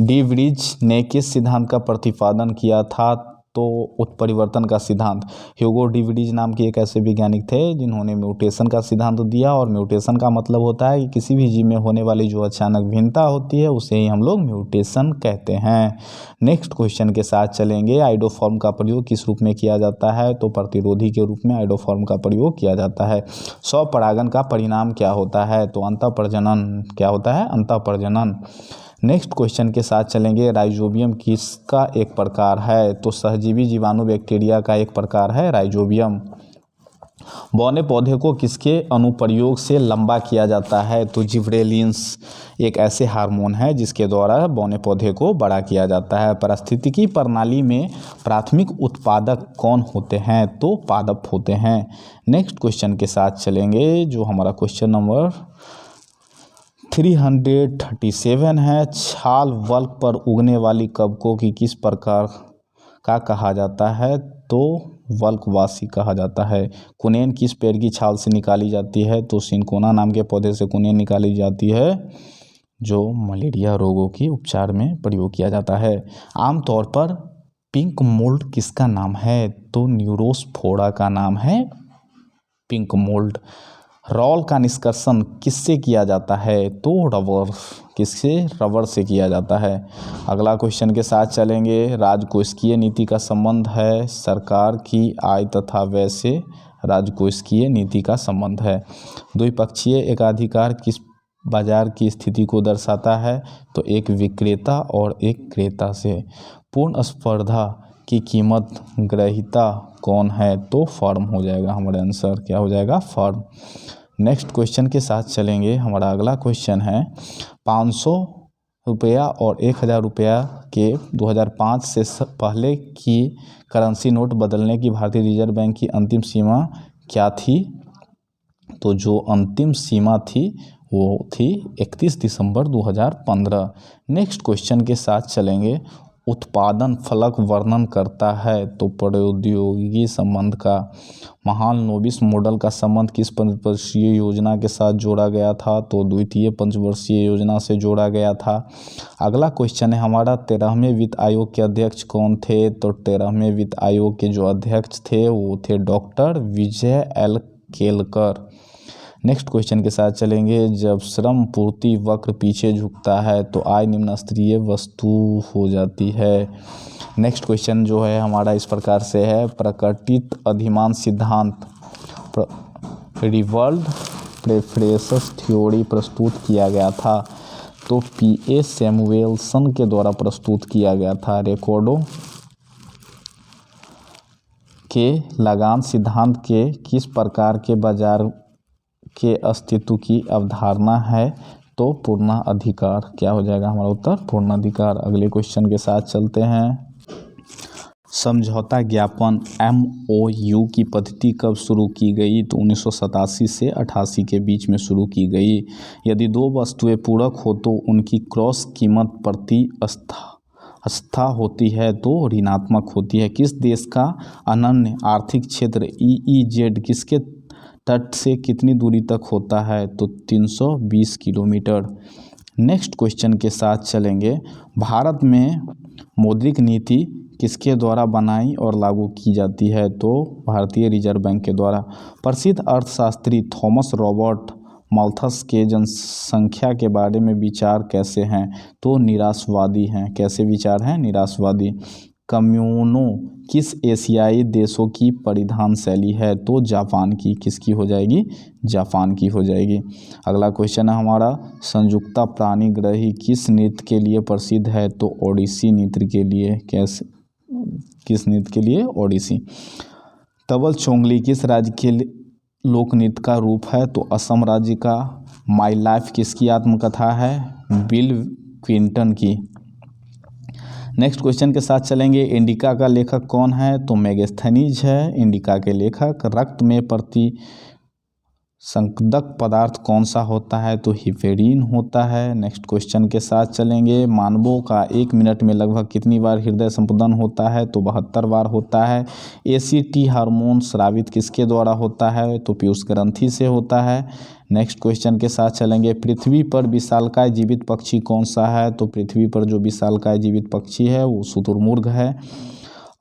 डी व्रीज ने किस सिद्धांत का प्रतिपादन किया था? तो उत्परिवर्तन का सिद्धांत। ह्यूगो डी व्रीज नाम के एक ऐसे वैज्ञानिक थे जिन्होंने म्यूटेशन का सिद्धांत दिया, और म्यूटेशन का मतलब होता है कि किसी भी जीव में होने वाली जो अचानक भिन्नता होती है उसे ही हम लोग म्यूटेशन कहते हैं। नेक्स्ट क्वेश्चन के साथ चलेंगे। आइडोफॉर्म का प्रयोग किस रूप में किया जाता है? तो प्रतिरोधी के रूप में आइडोफॉर्म का प्रयोग किया जाता है। स्वपरागन का परिणाम क्या होता है? तो अंतःप्रजनन। क्या होता है? अंतःप्रजनन। नेक्स्ट क्वेश्चन के साथ चलेंगे। राइजोबियम किसका एक प्रकार है? तो सहजीवी जीवाणु बैक्टीरिया का एक प्रकार है राइजोबियम। बौने पौधे को किसके अनुप्रयोग से लंबा किया जाता है? तो जिब्रेलिन्स एक ऐसे हार्मोन है जिसके द्वारा बौने पौधे को बड़ा किया जाता है। पारिस्थितिकी प्रणाली में प्राथमिक उत्पादक कौन होते हैं? तो पादप होते हैं। नेक्स्ट क्वेश्चन के साथ चलेंगे जो हमारा क्वेश्चन नंबर 337 है। छाल वल्क पर उगने वाली कवकों की किस प्रकार का कहा जाता है? तो वल्कवासी कहा जाता है। कुनेन किस पेड़ की छाल से निकाली जाती है? तो सिनकोना नाम के पौधे से कुनेन निकाली जाती है जो मलेरिया रोगों की उपचार में प्रयोग किया जाता है। आमतौर पर पिंक मोल्ड किसका नाम है? तो न्यूरोस्फोरा का नाम है पिंक मोल्ड। रॉल का निष्कर्षण किससे किया जाता है? तो रबर। किससे? रबर से किया जाता है। अगला क्वेश्चन के साथ चलेंगे। राजकोषीय नीति का संबंध है सरकार की आय तथा व्यय से। राजकोषीय नीति का संबंध है। द्विपक्षीय एकाधिकार किस बाजार की स्थिति को दर्शाता है? तो एक विक्रेता और एक क्रेता से। पूर्ण स्पर्धा की कीमत ग्रहीता कौन है? तो फर्म हो जाएगा हमारा आंसर। क्या हो जाएगा? फर्म। नेक्स्ट क्वेश्चन के साथ चलेंगे। हमारा अगला क्वेश्चन है 500 रुपया और 1000 रुपया के 2005 से पहले की करेंसी नोट बदलने की भारतीय रिजर्व बैंक की अंतिम सीमा क्या थी? तो जो अंतिम सीमा थी वो थी 31 दिसंबर 2015। नेक्स्ट क्वेश्चन के साथ चलेंगे। उत्पादन फलक वर्णन करता है। तो प्रौद्योगिकी संबंध का। महालनोबिस मॉडल का संबंध किस पंचवर्षीय योजना के साथ जोड़ा गया था? तो द्वितीय पंचवर्षीय योजना से जोड़ा गया था। अगला क्वेश्चन है हमारा 13वें वित्त आयोग के अध्यक्ष कौन थे? तो 13वें वित्त आयोग के जो अध्यक्ष थे वो थे डॉक्टर विजय एल केलकर। नेक्स्ट क्वेश्चन के साथ चलेंगे। जब श्रम पूर्ति वक्र पीछे झुकता है तो आय निम्न स्तरीय वस्तु हो जाती है। नेक्स्ट क्वेश्चन जो है हमारा इस प्रकार से है। प्रकटित अधिमान सिद्धांत रिवर्ल्ड प्रेफरेंस थ्योरी प्रस्तुत किया गया था? तो P.A. सैमुएल्सन के द्वारा प्रस्तुत किया गया था। रिकार्डो के लगान सिद्धांत के किस प्रकार के बाजार के अस्तित्व की अवधारणा है? तो पूर्णाधिकार। क्या हो जाएगा हमारा उत्तर? पूर्णाधिकार। अगले क्वेश्चन के साथ चलते हैं। समझौता ज्ञापन MOU की पद्धति कब शुरू की गई? तो 1987 से 88 के बीच में शुरू की गई। यदि दो वस्तुएं पूरक हो तो उनकी क्रॉस कीमत प्रतिस्पर्धा होती है तो ऋणात्मक होती है। किस देश का अनन्य आर्थिक क्षेत्र EEZ किसके तट से कितनी दूरी तक होता है? तो 320 किलोमीटर। नेक्स्ट क्वेश्चन के साथ चलेंगे। भारत में मौद्रिक नीति किसके द्वारा बनाई और लागू की जाती है? तो भारतीय रिजर्व बैंक के द्वारा। प्रसिद्ध अर्थशास्त्री थॉमस रॉबर्ट माल्थस के जनसंख्या के बारे में विचार कैसे हैं? तो निराशवादी हैं। कैसे विचार हैं? निराशवादी। कम्यूनो किस एशियाई देशों की परिधान शैली है? तो जापान की। किसकी हो जाएगी? जापान की हो जाएगी। अगला क्वेश्चन है हमारा, संयुक्ता प्राणीग्रही किस नृत्य के लिए प्रसिद्ध है? तो ओडिसी नृत्य के लिए। किस नृत्य के लिए? ओडिसी। तबल चोंगली किस राज्य के लोक नृत्य का रूप है? तो असम राज्य का। माई लाइफ किसकी आत्मकथा है? बिल क्लिंटन की। नेक्स्ट क्वेश्चन के साथ चलेंगे। इंडिका का लेखक कौन है? तो मेगास्थनीज है इंडिका के लेखक। रक्त में प्रतिसंवेदक पदार्थ कौन सा होता है? तो हिपेरिन होता है। नेक्स्ट क्वेश्चन के साथ चलेंगे। मानवों का 1 मिनट में लगभग कितनी बार हृदय स्पंदन होता है? तो 72 बार होता है। ACT हार्मोन स्रावित किसके द्वारा होता है? तो पीयूष ग्रंथि से होता है। नेक्स्ट क्वेश्चन के साथ चलेंगे। पृथ्वी पर विशालकाय जीवित पक्षी कौन सा है? तो पृथ्वी पर जो विशालकाय जीवित पक्षी है वो शुतुरमुर्ग है।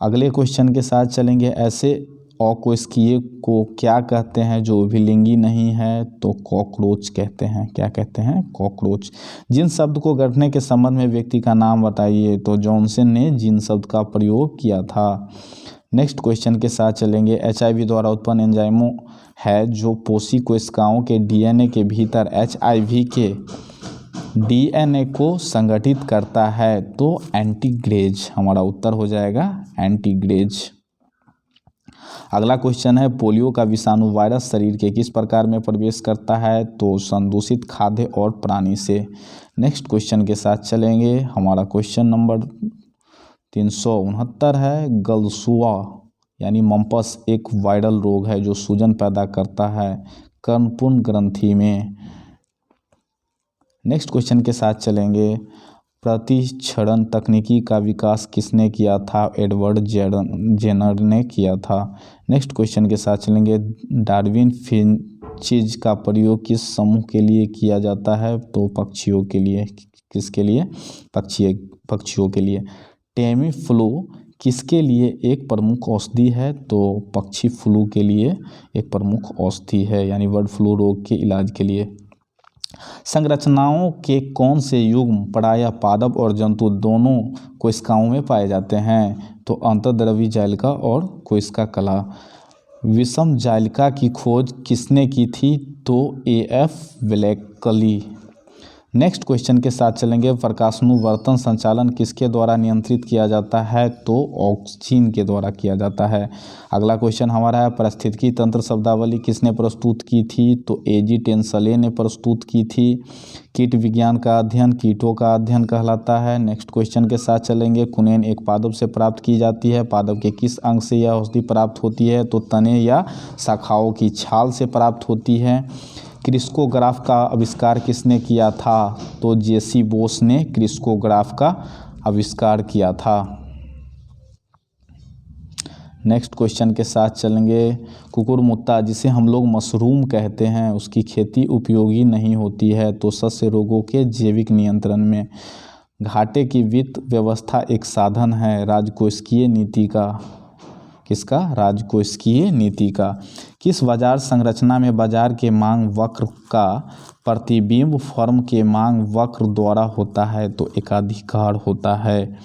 अगले क्वेश्चन के साथ चलेंगे। ऐसे अकोष्ठीय को क्या कहते हैं जो उभयलिंगी नहीं है? तो कॉकरोच कहते हैं। क्या कहते हैं? कॉकरोच। जिन शब्द को गढ़ने के संबंध में व्यक्ति का नाम बताइए? तो जॉनसन ने जिन शब्द का प्रयोग किया था। नेक्स्ट क्वेश्चन के साथ चलेंगे। HIV द्वारा उत्पन्न एंजाइमों है जो पोषी कोशिकाओं के DNA के भीतर HIV के DNA को संगठित करता है? तो एंटीग्रेज। हमारा उत्तर हो जाएगा एंटीग्रेज। अगला क्वेश्चन है, पोलियो का विषाणु वायरस शरीर के किस प्रकार में प्रवेश करता है? तो संदूषित खाद्य और प्राणी से। नेक्स्ट क्वेश्चन के साथ चलेंगे। हमारा क्वेश्चन नंबर 369 है। गलसुआ यानी मम्पस एक वायरल रोग है जो सूजन पैदा करता है कर्णपुंड ग्रंथि में। नेक्स्ट क्वेश्चन के साथ चलेंगे। प्रतिक्षरण तकनीकी का विकास किसने किया था? एडवर्ड जेनर ने किया था। नेक्स्ट क्वेश्चन के साथ चलेंगे। डार्विन फिंचेस का प्रयोग किस समूह के लिए किया जाता है? तो पक्षियों के लिए। किसके लिए? पक्षियों के लिए। टेमी फ्लू किसके लिए एक प्रमुख औषधि है? तो पक्षी फ्लू के लिए एक प्रमुख औषधि है, यानी बर्ड फ्लू रोग के इलाज के लिए। संरचनाओं के कौन से युग्म प्रायः पादप और जंतु दोनों कोशिकाओं में पाए जाते हैं? तो अंतर्द्रवी जालिका और कोशिका कला। विषम जालिका की खोज किसने की थी? तो AF ब्लैकली। नेक्स्ट क्वेश्चन के साथ चलेंगे। प्रकाशानुवर्तन संचालन किसके द्वारा नियंत्रित किया जाता है? तो ऑक्सीजन के द्वारा किया जाता है। अगला क्वेश्चन हमारा है, पारिस्थितिकी तंत्र शब्दावली किसने प्रस्तुत की थी? तो AG टेंसले ने प्रस्तुत की थी। कीट विज्ञान का अध्ययन कीटों का अध्ययन कहलाता है। नेक्स्ट क्वेश्चन के साथ चलेंगे। कुनेन एक पादप से प्राप्त की जाती है। पादप के किस अंग से यह औषधि प्राप्त होती है? तो तने या शाखाओं की छाल से प्राप्त होती है। क्रिस्कोग्राफ का आविष्कार किसने किया था? तो JC बोस ने क्रिस्कोग्राफ का आविष्कार किया था। नेक्स्ट क्वेश्चन के साथ चलेंगे। कुकुरमुत्ता जिसे हम लोग मशरूम कहते हैं उसकी खेती उपयोगी नहीं होती है, तो सस्य रोगों के जैविक नियंत्रण में। घाटे की वित्त व्यवस्था एक साधन है राजकोषीय नीति का। किसका? राजकोषीय नीति का। किस बाजार संरचना में बाजार के मांग वक्र का प्रतिबिंब फर्म के मांग वक्र द्वारा होता है? तो एकाधिकार होता है।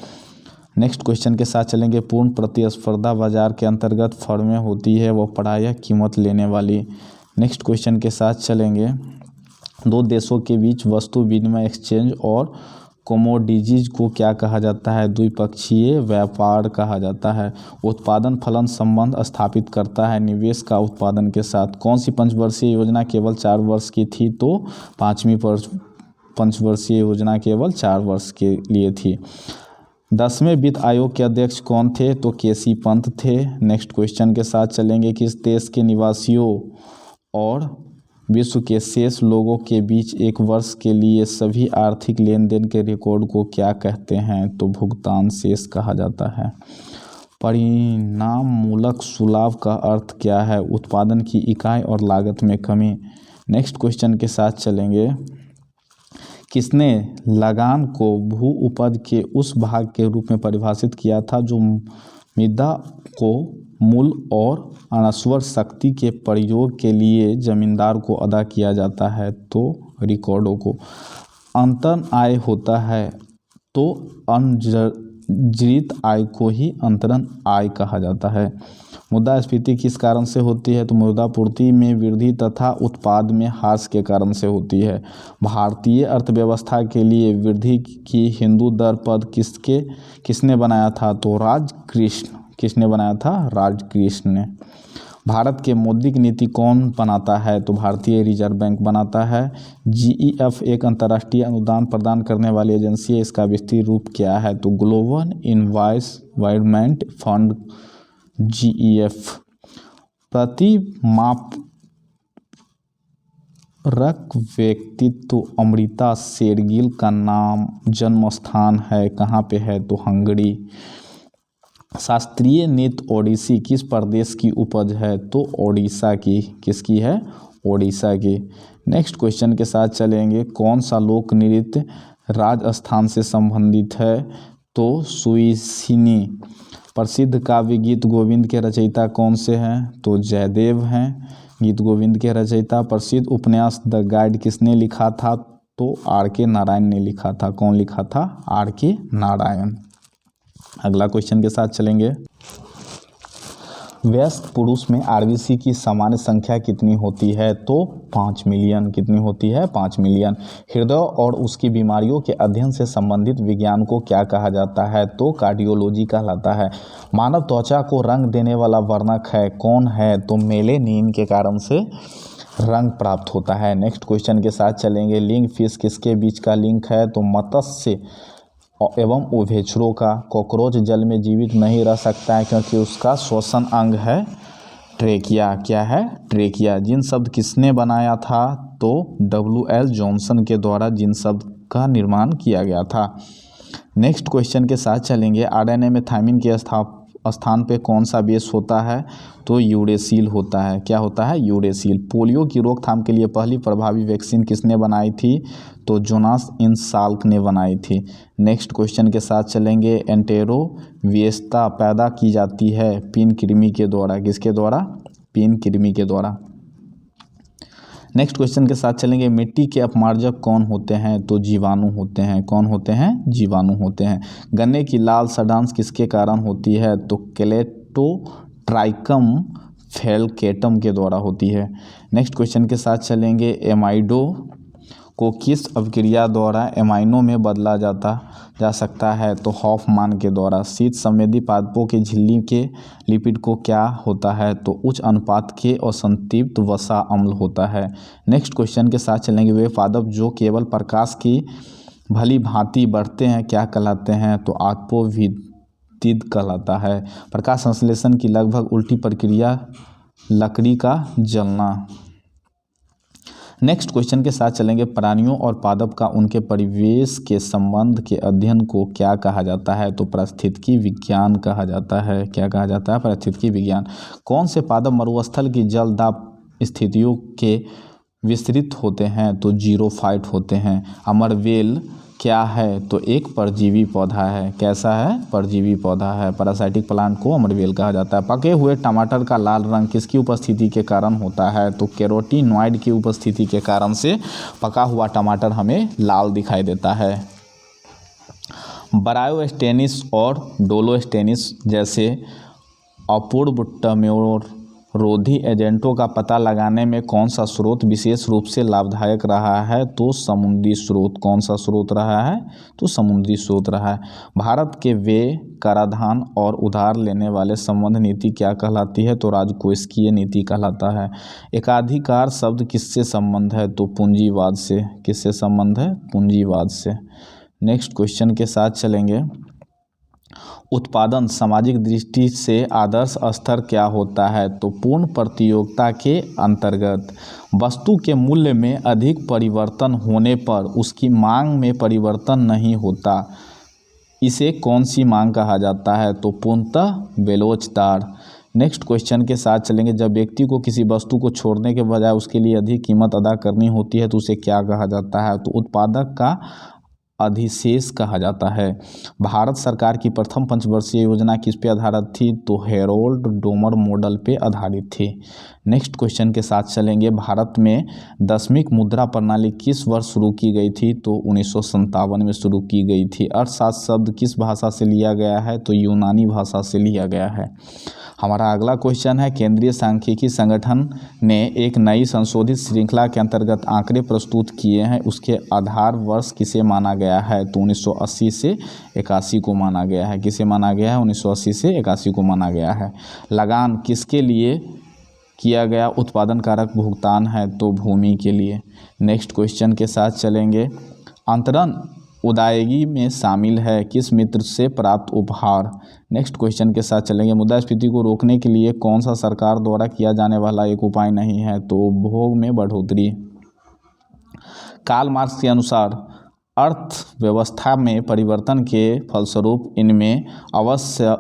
नेक्स्ट क्वेश्चन के साथ चलेंगे। पूर्ण प्रतिस्पर्धा बाजार के अंतर्गत फर्में होती है, वह प्रायः कीमत लेने वाली। नेक्स्ट क्वेश्चन के साथ चलेंगे। दो देशों के बीच वस्तु विनिमय एक्सचेंज और कमोडिटीज को क्या कहा जाता है? द्विपक्षीय व्यापार कहा जाता है। उत्पादन फलन संबंध स्थापित करता है निवेश का उत्पादन के साथ। कौन सी पंचवर्षीय योजना केवल 4 वर्ष की थी? तो 5वीं पंचवर्षीय योजना केवल 4 वर्ष के लिए थी। 10वें वित्त आयोग के अध्यक्ष कौन थे? तो केसी पंत थे। नेक्स्ट क्वेश्चन के साथ चलेंगे। किस देश के निवासियों और विश्व के शेष लोगों के बीच एक वर्ष के लिए सभी आर्थिक लेन देन के रिकॉर्ड को क्या कहते हैं? तो भुगतान शेष कहा जाता है। परिणाम मूलक सुलाभ का अर्थ क्या है? उत्पादन की इकाई और लागत में कमी। नेक्स्ट क्वेश्चन के साथ चलेंगे। किसने लगान को भू उपज के उस भाग के रूप में परिभाषित किया था जो मृदा को मूल और अनश्वर शक्ति के प्रयोग के लिए जमींदार को अदा किया जाता है? तो रिकॉर्डों को। अंतरण आय होता है तो अर्जित आय को ही अंतरण आय कहा जाता है। मुद्रास्फीति किस कारण से होती है? तो मुद्रापूर्ति में वृद्धि तथा उत्पाद में ह्रास के कारण से होती है। भारतीय अर्थव्यवस्था के लिए वृद्धि की हिंदू दर पद किसने बनाया था? तो राजकृष्ण। किसने बनाया था? राजकृष्ण ने। भारत के मौद्रिक नीति कौन बनाता है? तो भारतीय रिजर्व बैंक बनाता है। GEF एक अंतर्राष्ट्रीय अनुदान प्रदान करने वाली एजेंसी है। इसका विस्तृत रूप क्या है? तो ग्लोबल इन्वेस्टमेंट फंड GEF। प्रतिमापरक व्यक्तित्व अमृता शेरगिल का जन्म स्थान है कहाँ पे है? तो हंगरी। शास्त्रीय नृत्य ओडिसी किस प्रदेश की उपज है? तो ओडिशा की। किसकी है? ओडिशा की। नेक्स्ट क्वेश्चन के साथ चलेंगे। कौन सा लोक नृत्य राजस्थान से संबंधित है? तो सुइसिनी। प्रसिद्ध काव्य गीत गोविंद के रचयिता कौन से हैं? तो जयदेव हैं गीत गोविंद के रचयिता। प्रसिद्ध उपन्यास द गाइड किसने लिखा था? तो R.K. नारायण ने लिखा था। कौन लिखा था? R.K. नारायण। अगला क्वेश्चन के साथ चलेंगे। वयस्क पुरुष में RBC की सामान्य संख्या कितनी होती है? तो 5 मिलियन। कितनी होती है? 5 मिलियन। हृदय और उसकी बीमारियों के अध्ययन से संबंधित विज्ञान को क्या कहा जाता है? तो कार्डियोलॉजी कहलाता है। मानव त्वचा को रंग देने वाला वर्णक है कौन है? तो मेलेनिन के कारण से रंग प्राप्त होता है। नेक्स्ट क्वेश्चन के साथ चलेंगे। लिंग फिश किसके बीच का लिंक है? तो मत्स्य एवं उभयचरों का। कॉकरोच जल में जीवित नहीं रह सकता है क्योंकि उसका श्वसन अंग है ट्रेकिया। क्या है? ट्रेकिया। जिन शब्द किसने बनाया था? तो WL जॉनसन के द्वारा जिन शब्द का निर्माण किया गया था। नेक्स्ट क्वेश्चन के साथ चलेंगे। RNA में थायमिन के स्थान पे कौन सा बेस होता है? तो यूरेसिल होता है। क्या होता है? यूरेसिल। पोलियो की रोकथाम के लिए पहली प्रभावी वैक्सीन किसने बनाई थी? तो जोनास इंसाल्क ने बनाई थी। नेक्स्ट क्वेश्चन के साथ चलेंगे। एंटेरोवियस्ता पैदा की जाती है पिन कृमि के द्वारा। किसके द्वारा? पिन कृमि के द्वारा। नेक्स्ट क्वेश्चन के साथ चलेंगे। मिट्टी के अपमार्जक कौन होते हैं? तो जीवाणु होते हैं। कौन होते हैं? जीवाणु होते हैं। गन्ने की लाल सड़ांश किसके कारण होती है? तो क्लेटोट्राइकम फेलकेटम के द्वारा होती है। नेक्स्ट क्वेश्चन के साथ चलेंगे। एमाइडो को किस अभिक्रिया द्वारा एमाइनो में बदला जा सकता है? तो हॉफमान के द्वारा। शीत संवेदी पादपों के झिल्ली के लिपिड को क्या होता है? तो उच्च अनुपात के असंतृप्त वसा अम्ल होता है। नेक्स्ट क्वेश्चन के साथ चलेंगे। वे पादप जो केवल प्रकाश की भली भांति बढ़ते हैं क्या कहलाते हैं? तो आत्पोविदित कहलाता है। प्रकाश संश्लेषण की लगभग उल्टी प्रक्रिया लकड़ी का जलना। नेक्स्ट क्वेश्चन के साथ चलेंगे। प्राणियों और पादप का उनके परिवेश के संबंध के अध्ययन को क्या कहा जाता है? तो पारिस्थितिकी विज्ञान कहा जाता है। क्या कहा जाता है? पारिस्थितिकी विज्ञान। कौन से पादप मरुस्थल की जल दाब स्थितियों के विस्तृत होते हैं? तो जीरोफाइट होते हैं। अमरवेल क्या है? तो एक परजीवी पौधा है। कैसा है? परजीवी पौधा है। पैरासाइटिक प्लांट को अमरवेल कहा जाता है। पके हुए टमाटर का लाल रंग किसकी उपस्थिति के कारण होता है? तो कैरोटीनॉइड की उपस्थिति के कारण से पका हुआ टमाटर हमें लाल दिखाई देता है। ब्रायोस्टेनिस और डोलोस्टेनिस जैसे अपूर्व टर्म्योर रोधी एजेंटों का पता लगाने में कौन सा स्रोत विशेष रूप से लाभदायक रहा है? तो समुद्री स्रोत। कौन सा स्रोत रहा है? तो समुद्री स्रोत रहा है। भारत के व्यय, कराधान और उधार लेने वाले संबंध नीति क्या कहलाती है? तो राजकोषीय नीति कहलाता है। एकाधिकार शब्द किससे संबंध है? तो पूंजीवाद से। किससे संबंध है? पूंजीवाद से। नेक्स्ट क्वेश्चन के साथ चलेंगे। उत्पादन सामाजिक दृष्टि से आदर्श स्तर क्या होता है? तो पूर्ण प्रतियोगिता के अंतर्गत वस्तु के मूल्य में अधिक परिवर्तन होने पर उसकी मांग में परिवर्तन नहीं होता, इसे कौन सी मांग कहा जाता है? तो पूर्णतः बेलोचदार। नेक्स्ट क्वेश्चन के साथ चलेंगे। जब व्यक्ति को किसी वस्तु को छोड़ने के बजाय उसके लिए अधिक कीमत अदा करनी होती है तो उसे क्या कहा जाता है? तो उत्पादक का अधिशेष कहा जाता है। भारत सरकार की प्रथम पंचवर्षीय योजना किस पे आधारित थी? तो हेरोल्ड डोमर मॉडल पे आधारित थी। नेक्स्ट क्वेश्चन के साथ चलेंगे। भारत में दशमिक मुद्रा प्रणाली किस वर्ष शुरू की गई थी? तो 1957 में शुरू की गई थी। अर्थशास्त्र शब्द किस भाषा से लिया गया है? तो यूनानी भाषा से लिया गया है। हमारा अगला क्वेश्चन है, केंद्रीय सांख्यिकी संगठन ने एक नई संशोधित श्रृंखला के अंतर्गत आंकड़े प्रस्तुत किए हैं, उसके आधार वर्ष किसे माना गया है? तो 1980 से 81 को माना गया है। किसे माना गया है? 1980 से 81 को माना गया है। लगान किसके लिए किया गया उत्पादन कारक भुगतान है? तो भूमि के लिए। नेक्स्ट क्वेश्चन के साथ चलेंगे। अंतरण उदायगी में शामिल है किस मित्र से प्राप्त उपहार? नेक्स्ट क्वेश्चन के साथ चलेंगे। मुद्रास्फीति को रोकने के लिए कौन सा सरकार द्वारा किया जाने वाला एक उपाय नहीं है? तो उपभोग में बढ़ोतरी। कार्ल मार्क्स के अनुसार अर्थव्यवस्था में परिवर्तन के फलस्वरूप इनमें अवश्य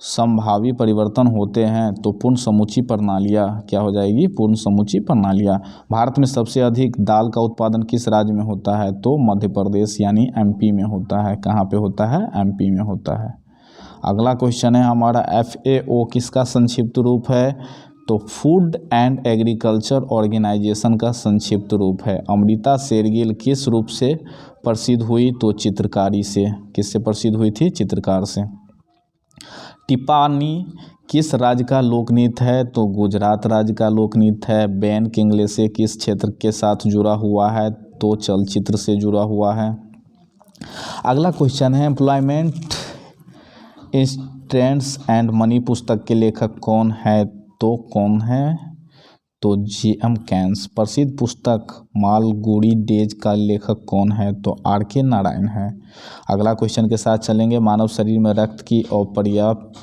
संभावी परिवर्तन होते हैं। तो पूर्ण समूची प्रणालियाँ क्या हो जाएगी? पूर्ण समूची प्रणालियाँ। भारत में सबसे अधिक दाल का उत्पादन किस राज्य में होता है? तो मध्य प्रदेश यानी एमपी में होता है। कहाँ पे होता है? एमपी में होता है। अगला क्वेश्चन है हमारा, FAO किसका संक्षिप्त रूप है? तो फूड एंड एग्रीकल्चर ऑर्गेनाइजेशन का संक्षिप्त रूप है। अमृता शेरगिल किस रूप से प्रसिद्ध हुई? तो चित्रकारी से। किससे प्रसिद्ध हुई थी? चित्रकार से। टिप्पानी किस राज्य का लोकनृत्य है? तो गुजरात राज्य का लोकनृत्य है। बेन किंगले किस क्षेत्र के साथ जुड़ा हुआ है? तो चलचित्र से जुड़ा हुआ है। अगला क्वेश्चन है, एम्प्लॉयमेंट इंस्टेंट्स एंड मनी पुस्तक के लेखक कौन है? तो कौन है? तो GM कैन्स। प्रसिद्ध पुस्तक मालगुडी डेज का लेखक कौन है? तो RK नारायण है। अगला क्वेश्चन के साथ चलेंगे। मानव शरीर में रक्त की अपर्याप्त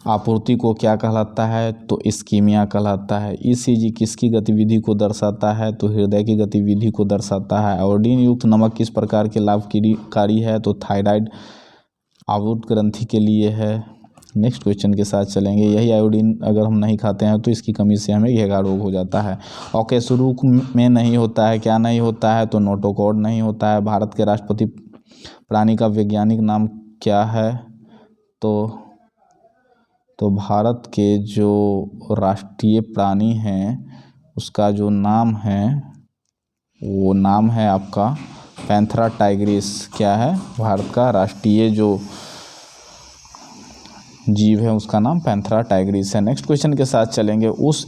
आपूर्ति को क्या कहलाता है? तो इस्कीमिया कहलाता है। ECG किसकी गतिविधि को दर्शाता है? तो हृदय की गतिविधि को दर्शाता है। आयोडीन युक्त नमक किस प्रकार के लाभकारी है? तो थायराइड आवृत ग्रंथि के लिए है। नेक्स्ट क्वेश्चन के साथ चलेंगे। यही आयोडीन अगर हम नहीं खाते हैं तो इसकी कमी से हमें घेंघा रोग हो जाता है। शुरू में नहीं होता है। क्या नहीं होता है? तो नोटोकॉड नहीं होता है। भारत के राष्ट्रपति प्राणी का वैज्ञानिक नाम क्या है? तो भारत के जो राष्ट्रीय प्राणी हैं उसका जो नाम है वो नाम है आपका पैंथेरा टाइग्रिस। क्या है? भारत का राष्ट्रीय जो जीव है उसका नाम पैंथेरा टाइग्रिस है। नेक्स्ट क्वेश्चन के साथ चलेंगे। उस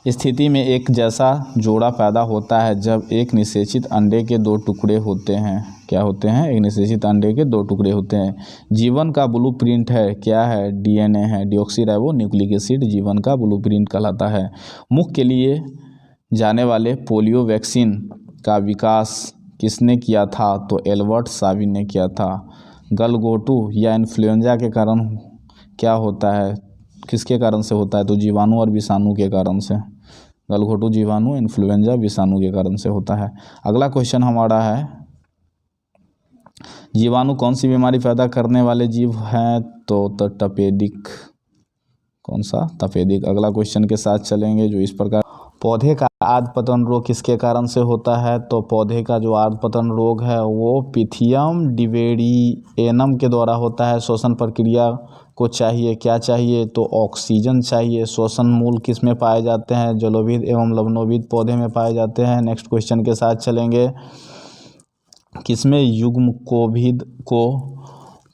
स्थिति में एक जैसा जोड़ा पैदा होता है जब एक निषेचित अंडे के दो टुकड़े होते हैं। क्या होते हैं? एक निषेचित अंडे के दो टुकड़े होते हैं। जीवन का ब्लूप्रिंट है। क्या है? DNA है। डीऑक्सीराइबो न्यूक्लिक एसिड जीवन का ब्लूप्रिंट कहलाता है। मुख के लिए जाने वाले पोलियो वैक्सीन का विकास किसने किया था? तो एल्बर्ट साबिन ने किया था। गलघोटू या इन्फ्लुएंजा के कारण क्या होता है? किसके कारण से होता है? तो जीवाणु और विषाणु के कारण से। गलघोटू जीवाणु, इन्फ्लुएंजा विषाणु के कारण से होता है। अगला क्वेश्चन हमारा है, जीवाणु कौन सी बीमारी पैदा करने वाले जीव हैं? तो तपेदिक। कौन सा? तपेदिक। अगला क्वेश्चन के साथ चलेंगे जो इस प्रकार, पौधे का आद्य पतन रोग किसके कारण से होता है? तो पौधे का जो आद्य पतन रोग है वो पिथियम डिवेरिएनम के द्वारा होता है। श्वसन प्रक्रिया को चाहिए क्या चाहिए? तो ऑक्सीजन चाहिए। श्वसन मूल किस में पाए जाते हैं? जलोभिद एवं लवणोभिद पौधे में पाए जाते हैं। नेक्स्ट क्वेश्चन के साथ चलेंगे। किसमें युग्मकोभिद को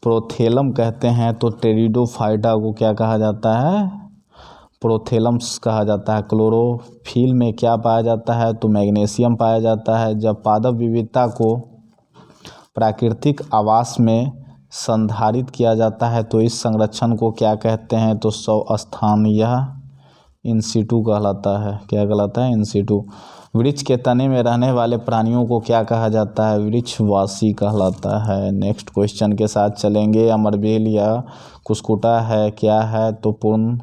प्रोथेलम कहते हैं तो टेरिडोफाइटा को क्या कहा जाता है? प्रोथेलम्स कहा जाता है। क्लोरोफिल में क्या पाया जाता है? तो मैग्नीशियम पाया जाता है। जब पादप विविधता को प्राकृतिक आवास में संधारित किया जाता है तो इस संरक्षण को क्या कहते हैं? तो स्वस्थानीय इन सिटू कहलाता है। क्या कहलाता है? इन सिटू। वृक्ष के तने में रहने वाले प्राणियों को क्या कहा जाता है? वृक्षवासी कहलाता है। नेक्स्ट क्वेश्चन के साथ चलेंगे। अमरबेल या कुस्कुटा है क्या है? तो पूर्ण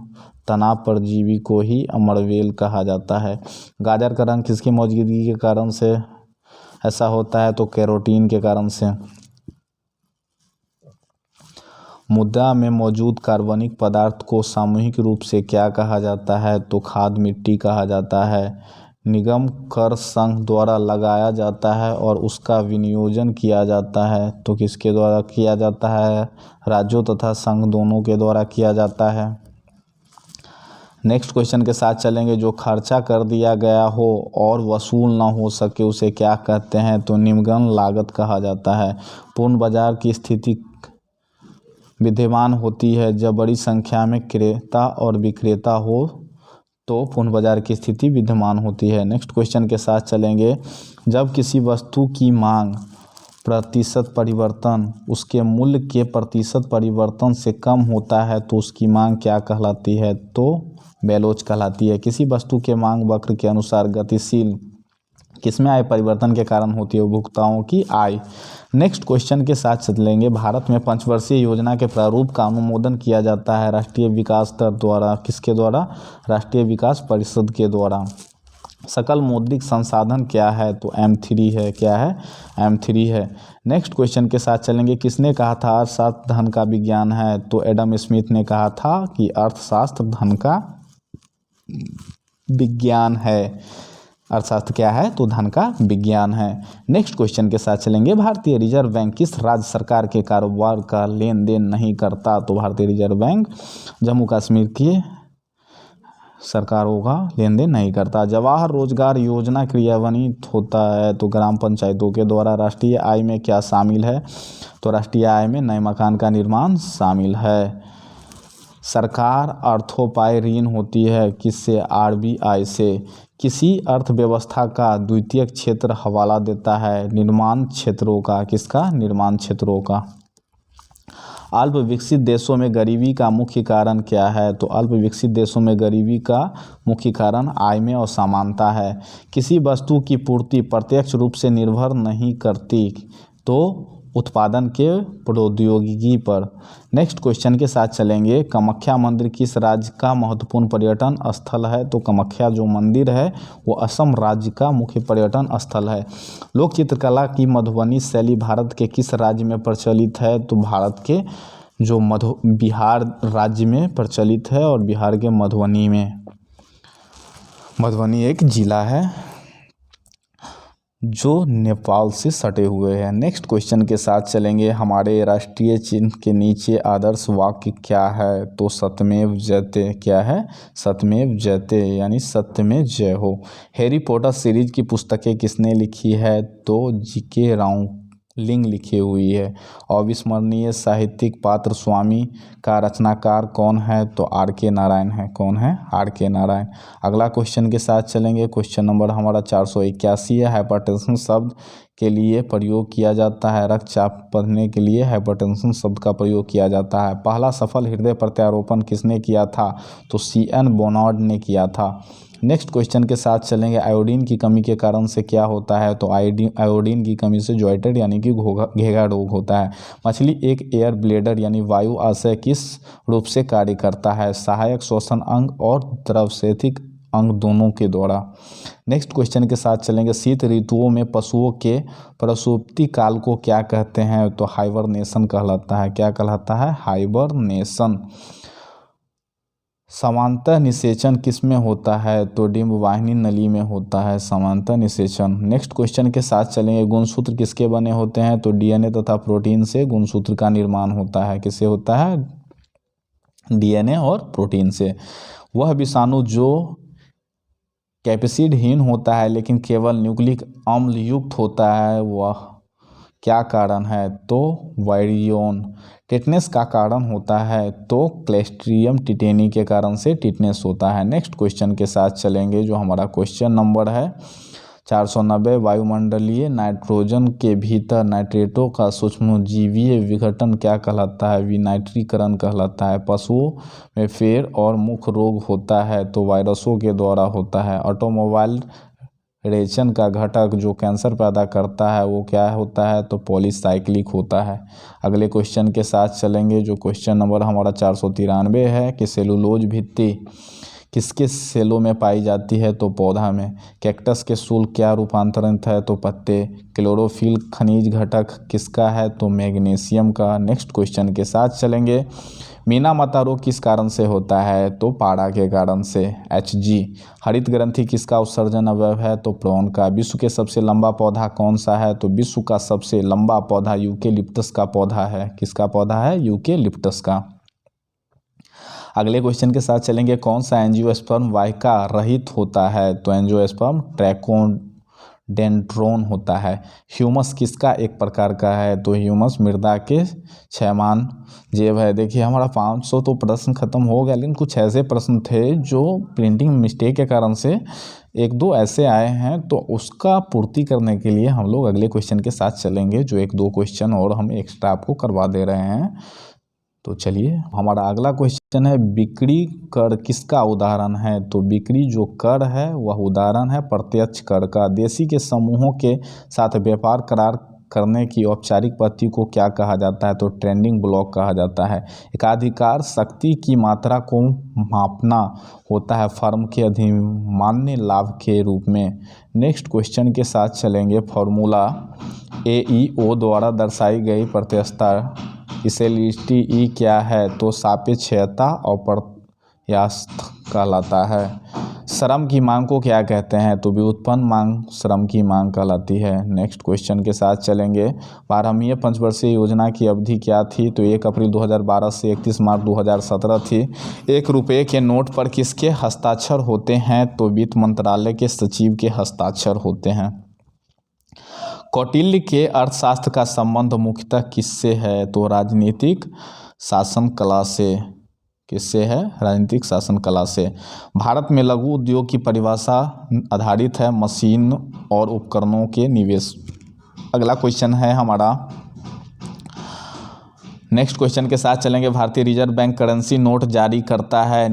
तना परजीवी को ही अमरबेल कहा जाता है। गाजर का रंग किसकी मौजूदगी के कारण से ऐसा होता है? तो कैरोटीन के कारण से। मृदा में मौजूद कार्बनिक पदार्थ को सामूहिक रूप से क्या कहा जाता है? तो खाद मिट्टी कहा जाता है। निगम कर संघ द्वारा लगाया जाता है और उसका विनियोजन किया जाता है तो किसके द्वारा किया जाता है? राज्यों तथा संघ दोनों के द्वारा किया जाता है। नेक्स्ट क्वेश्चन के साथ चलेंगे। जो खर्चा कर दिया गया हो और वसूल ना हो सके उसे क्या कहते हैं? तो निम्नगन लागत कहा जाता है। पूर्ण बाजार की स्थिति विद्यमान होती है जब बड़ी संख्या में क्रेता और विक्रेता हो तो पूर्ण बाजार की स्थिति विद्यमान होती है। नेक्स्ट क्वेश्चन के साथ चलेंगे। जब किसी वस्तु की मांग प्रतिशत परिवर्तन उसके मूल्य के प्रतिशत परिवर्तन से कम होता है तो उसकी मांग क्या कहलाती है? तो बेलोच कहलाती है। किसी वस्तु के मांग वक्र के अनुसार गतिशील किसमें आय परिवर्तन के कारण होती है? उपभोक्ताओं की आय। नेक्स्ट क्वेश्चन के साथ चलेंगे। भारत में पंचवर्षीय योजना के प्रारूप का अनुमोदन किया जाता है राष्ट्रीय विकास दर द्वारा। किसके द्वारा? राष्ट्रीय विकास परिषद के द्वारा। सकल मौद्रिक संसाधन क्या है? तो M3 है। क्या है? M3 है। नेक्स्ट क्वेश्चन के साथ चलेंगे। किसने कहा था अर्थशास्त्र धन का विज्ञान है? तो एडम स्मिथ ने कहा था कि अर्थशास्त्र धन का विज्ञान है। अर्थशास्त्र क्या है? तो धन का विज्ञान है। नेक्स्ट क्वेश्चन के साथ चलेंगे। भारतीय रिजर्व बैंक किस राज्य सरकार के कारोबार का लेन देन नहीं करता? तो भारतीय रिजर्व बैंक जम्मू कश्मीर की सरकारों का लेन देन नहीं करता। जवाहर रोजगार योजना क्रियान्वित होता है तो ग्राम पंचायतों के द्वारा। राष्ट्रीय आय में क्या शामिल है? तो राष्ट्रीय आय में नए मकान का निर्माण शामिल है। सरकार अर्थोपाय ऋण होती है किससे? RBI से। किसी अर्थव्यवस्था का द्वितीय क्षेत्र हवाला देता है निर्माण क्षेत्रों का। किसका? निर्माण क्षेत्रों का। अल्प विकसित देशों में गरीबी का मुख्य कारण क्या है? तो अल्प विकसित देशों में गरीबी का मुख्य कारण आय में असमानता है। किसी वस्तु की पूर्ति प्रत्यक्ष रूप से निर्भर नहीं करती तो उत्पादन के प्रौद्योगिकी पर। नेक्स्ट क्वेश्चन के साथ चलेंगे। कामाख्या मंदिर किस राज्य का महत्वपूर्ण पर्यटन स्थल है? तो कामाख्या जो मंदिर है वो असम राज्य का मुख्य पर्यटन स्थल है। लोक चित्रकला की मधुबनी शैली भारत के किस राज्य में प्रचलित है? तो भारत के जो बिहार राज्य में प्रचलित है और बिहार के मधुबनी में। मधुबनी एक जिला है जो नेपाल से सटे हुए हैं। नेक्स्ट क्वेश्चन के साथ चलेंगे। हमारे राष्ट्रीय चिन्ह के नीचे आदर्श वाक्य क्या है? तो सत्यमेव जयते। क्या है? सत्यमेव जयते यानी सत्य में जय हो। हैरी पॉटर सीरीज की पुस्तकें किसने लिखी है? तो J.K. राउलिंग लिखी हुई है। अविस्मरणीय साहित्यिक पात्र स्वामी का रचनाकार कौन है? तो R.K. नारायण है। कौन है? R.K. नारायण। अगला क्वेश्चन के साथ चलेंगे। क्वेश्चन नंबर हमारा 481 है। हाइपरटेंशन शब्द के लिए प्रयोग किया जाता है। रक्तचाप बढ़ने के लिए हाइपरटेंशन शब्द का प्रयोग किया जाता है। पहला सफल हृदय प्रत्यारोपण किसने किया था? तो C.N. बोनार्ड ने किया था। नेक्स्ट क्वेश्चन के साथ चलेंगे। आयोडीन की कमी के कारण से क्या होता है? तो आयोडीन की कमी से जॉइंटेड यानी कि घेगा रोग होता है। मछली एक एयर ब्लैडर यानी वायु आशय किस रूप से कार्य करता है? सहायक श्वसन अंग और द्रवसेथिक अंग दोनों के द्वारा। नेक्स्ट क्वेश्चन के साथ चलेंगे। शीत ऋतुओं में पशुओं के प्रसूति काल को क्या कहते हैं? तो हाइबरनेशन कहलाता है। क्या कहलाता है? हाइबरनेशन। समांतर निषेचन किस में होता है? तो डिंबवाहिनी नली में होता है समांतर निषेचन। नेक्स्ट क्वेश्चन के साथ चलेंगे। गुणसूत्र किसके बने होते हैं? तो DNA तथा प्रोटीन से गुणसूत्र का निर्माण होता है। किससे होता है? DNA और प्रोटीन से। वह विषाणु जो कैप्सिडहीन होता है लेकिन केवल न्यूक्लिक अम्ल युक्त होता है वह क्या कारण है, तो वायरियोन। टिटनेस का कारण होता है, तो क्लेस्ट्रिडियम टिटेनी के कारण से टिटनेस होता है। नेक्स्ट क्वेश्चन के साथ चलेंगे, जो हमारा क्वेश्चन नंबर है 490। वायुमंडलीय नाइट्रोजन के भीतर नाइट्रेटों का सूक्ष्मजीवीय विघटन क्या कहलाता है, विनाइट्रीकरण कहलाता है। पशुओं में फेर और मुख रोग होता है, तो वायरसों के द्वारा होता है। ऑटोमोबाइल रेचन का घटक जो कैंसर पैदा करता है वो क्या होता है, तो पॉलीसाइक्लिक होता है। अगले क्वेश्चन के साथ चलेंगे, जो क्वेश्चन नंबर हमारा 493 है कि सेलुलोज भित्ति किसके सेलों में पाई जाती है, तो पौधा में। कैक्टस के सूल क्या रूपांतरित है, तो पत्ते। क्लोरोफिल खनिज घटक किसका है, तो मैग्नीशियम का। नेक्स्ट क्वेश्चन के साथ चलेंगे, मीनामाता रोग किस कारण से होता है, तो पाड़ा के कारण से। Hg। हरित ग्रंथि किसका उत्सर्जन अवयव है, तो प्रोन का। विश्व के सबसे लंबा पौधा कौन सा है, तो विश्व का सबसे लंबा पौधा यूकेलिप्टस का पौधा है। किसका पौधा है, यूकेलिप्टस का। अगले क्वेश्चन के साथ चलेंगे, कौन सा एंजियोस्पर्म वाहिका रहित होता है, तो एंजियोस्पर्म ट्रैकोडेंड्रोन होता है। ह्यूमस किसका एक प्रकार का है, तो ह्यूमस मृदा के क्षयमान जैव है। देखिए हमारा 500 तो प्रश्न खत्म हो गया, लेकिन कुछ ऐसे प्रश्न थे जो प्रिंटिंग मिस्टेक के कारण से एक दो ऐसे आए हैं, तो उसका पूर्ति करने के लिए हम लोग अगले क्वेश्चन के साथ चलेंगे, जो एक दो क्वेश्चन और हम एक्स्ट्रा आपको करवा दे रहे हैं। तो चलिए हमारा अगला क्वेश्चन है, बिक्री कर किसका उदाहरण है, तो बिक्री जो कर है वह उदाहरण है प्रत्यक्ष कर का। देशी के समूहों के साथ व्यापार करार करने की औपचारिक पद्धति को क्या कहा जाता है, तो ट्रेडिंग ब्लॉक कहा जाता है। एकाधिकार शक्ति की मात्रा को मापना होता है फर्म के अधिमान्य लाभ के रूप में। नेक्स्ट क्वेश्चन के साथ चलेंगे, फॉर्मूला AEO द्वारा दर्शाई गई प्रत्यक्षता इसेलिटी ई क्या है, तो सापेक्षता और प्रत्यास्थ कहलाता है। श्रम की मांग को क्या कहते हैं, तो व्युत्पन्न मांग श्रम की मांग कहलाती है। नेक्स्ट क्वेश्चन के साथ चलेंगे, 12वीं पंचवर्षीय योजना की अवधि क्या थी, तो 1 अप्रैल 2012 से 31 मार्च 2017 थी। 1 रुपये के नोट पर किसके हस्ताक्षर होते हैं, तो वित्त मंत्रालय के सचिव के हस्ताक्षर होते हैं। कौटिल्य के अर्थशास्त्र का संबंध मुख्यतः किससे है, तो राजनीतिक शासन कला से। किससे है, राजनीतिक शासन कला से। भारत में लघु उद्योग की परिभाषा आधारित है मशीन और उपकरणों के निवेश। अगला क्वेश्चन है हमारा, नेक्स्ट क्वेश्चन के साथ चलेंगे, भारतीय रिजर्व बैंक करेंसी नोट जारी करता है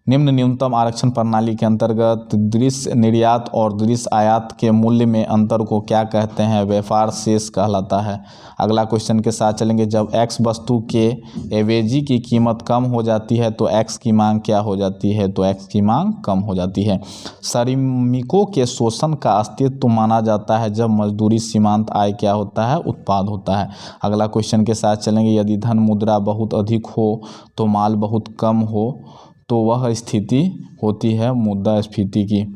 निम्न न्यूनतम आरक्षण प्रणाली के अंतर्गत दृश्य निर्यात और दृश्य आयात के मूल्य में अंतर को क्या कहते हैं, व्यापार शेष कहलाता है। अगला क्वेश्चन के साथ चलेंगे, जब X वस्तु के एवरेजी की कीमत कम हो जाती है तो X की मांग क्या हो जाती है, तो X की मांग कम हो जाती है। श्रमिकों के शोषण का अस्तित्व माना जाता है जब मजदूरी सीमांत आय क्या होता है, उत्पाद होता है। अगला क्वेश्चन के साथ चलेंगे, यदि धन मुद्रा बहुत अधिक हो तो माल बहुत कम हो तो वह स्थिति होती है मुद्रास्फीति की।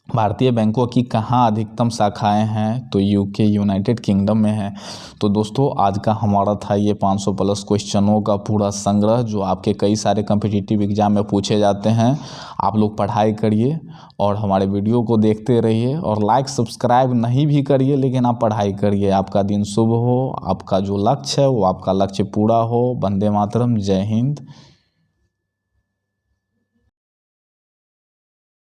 भारतीय बैंकों की कहाँ अधिकतम शाखाएं हैं, तो यूके यूनाइटेड किंगडम में है। तो दोस्तों आज का हमारा था ये 500 प्लस क्वेश्चनों का पूरा संग्रह, जो आपके कई सारे कम्पिटिटिव एग्जाम में पूछे जाते हैं। आप लोग पढ़ाई करिए और हमारे वीडियो को देखते रहिए, और लाइक सब्सक्राइब नहीं भी करिए, लेकिन आप पढ़ाई करिए। आपका दिन शुभ हो, आपका जो लक्ष्य है वो आपका लक्ष्य पूरा हो। वंदे मातरम, जय हिंद।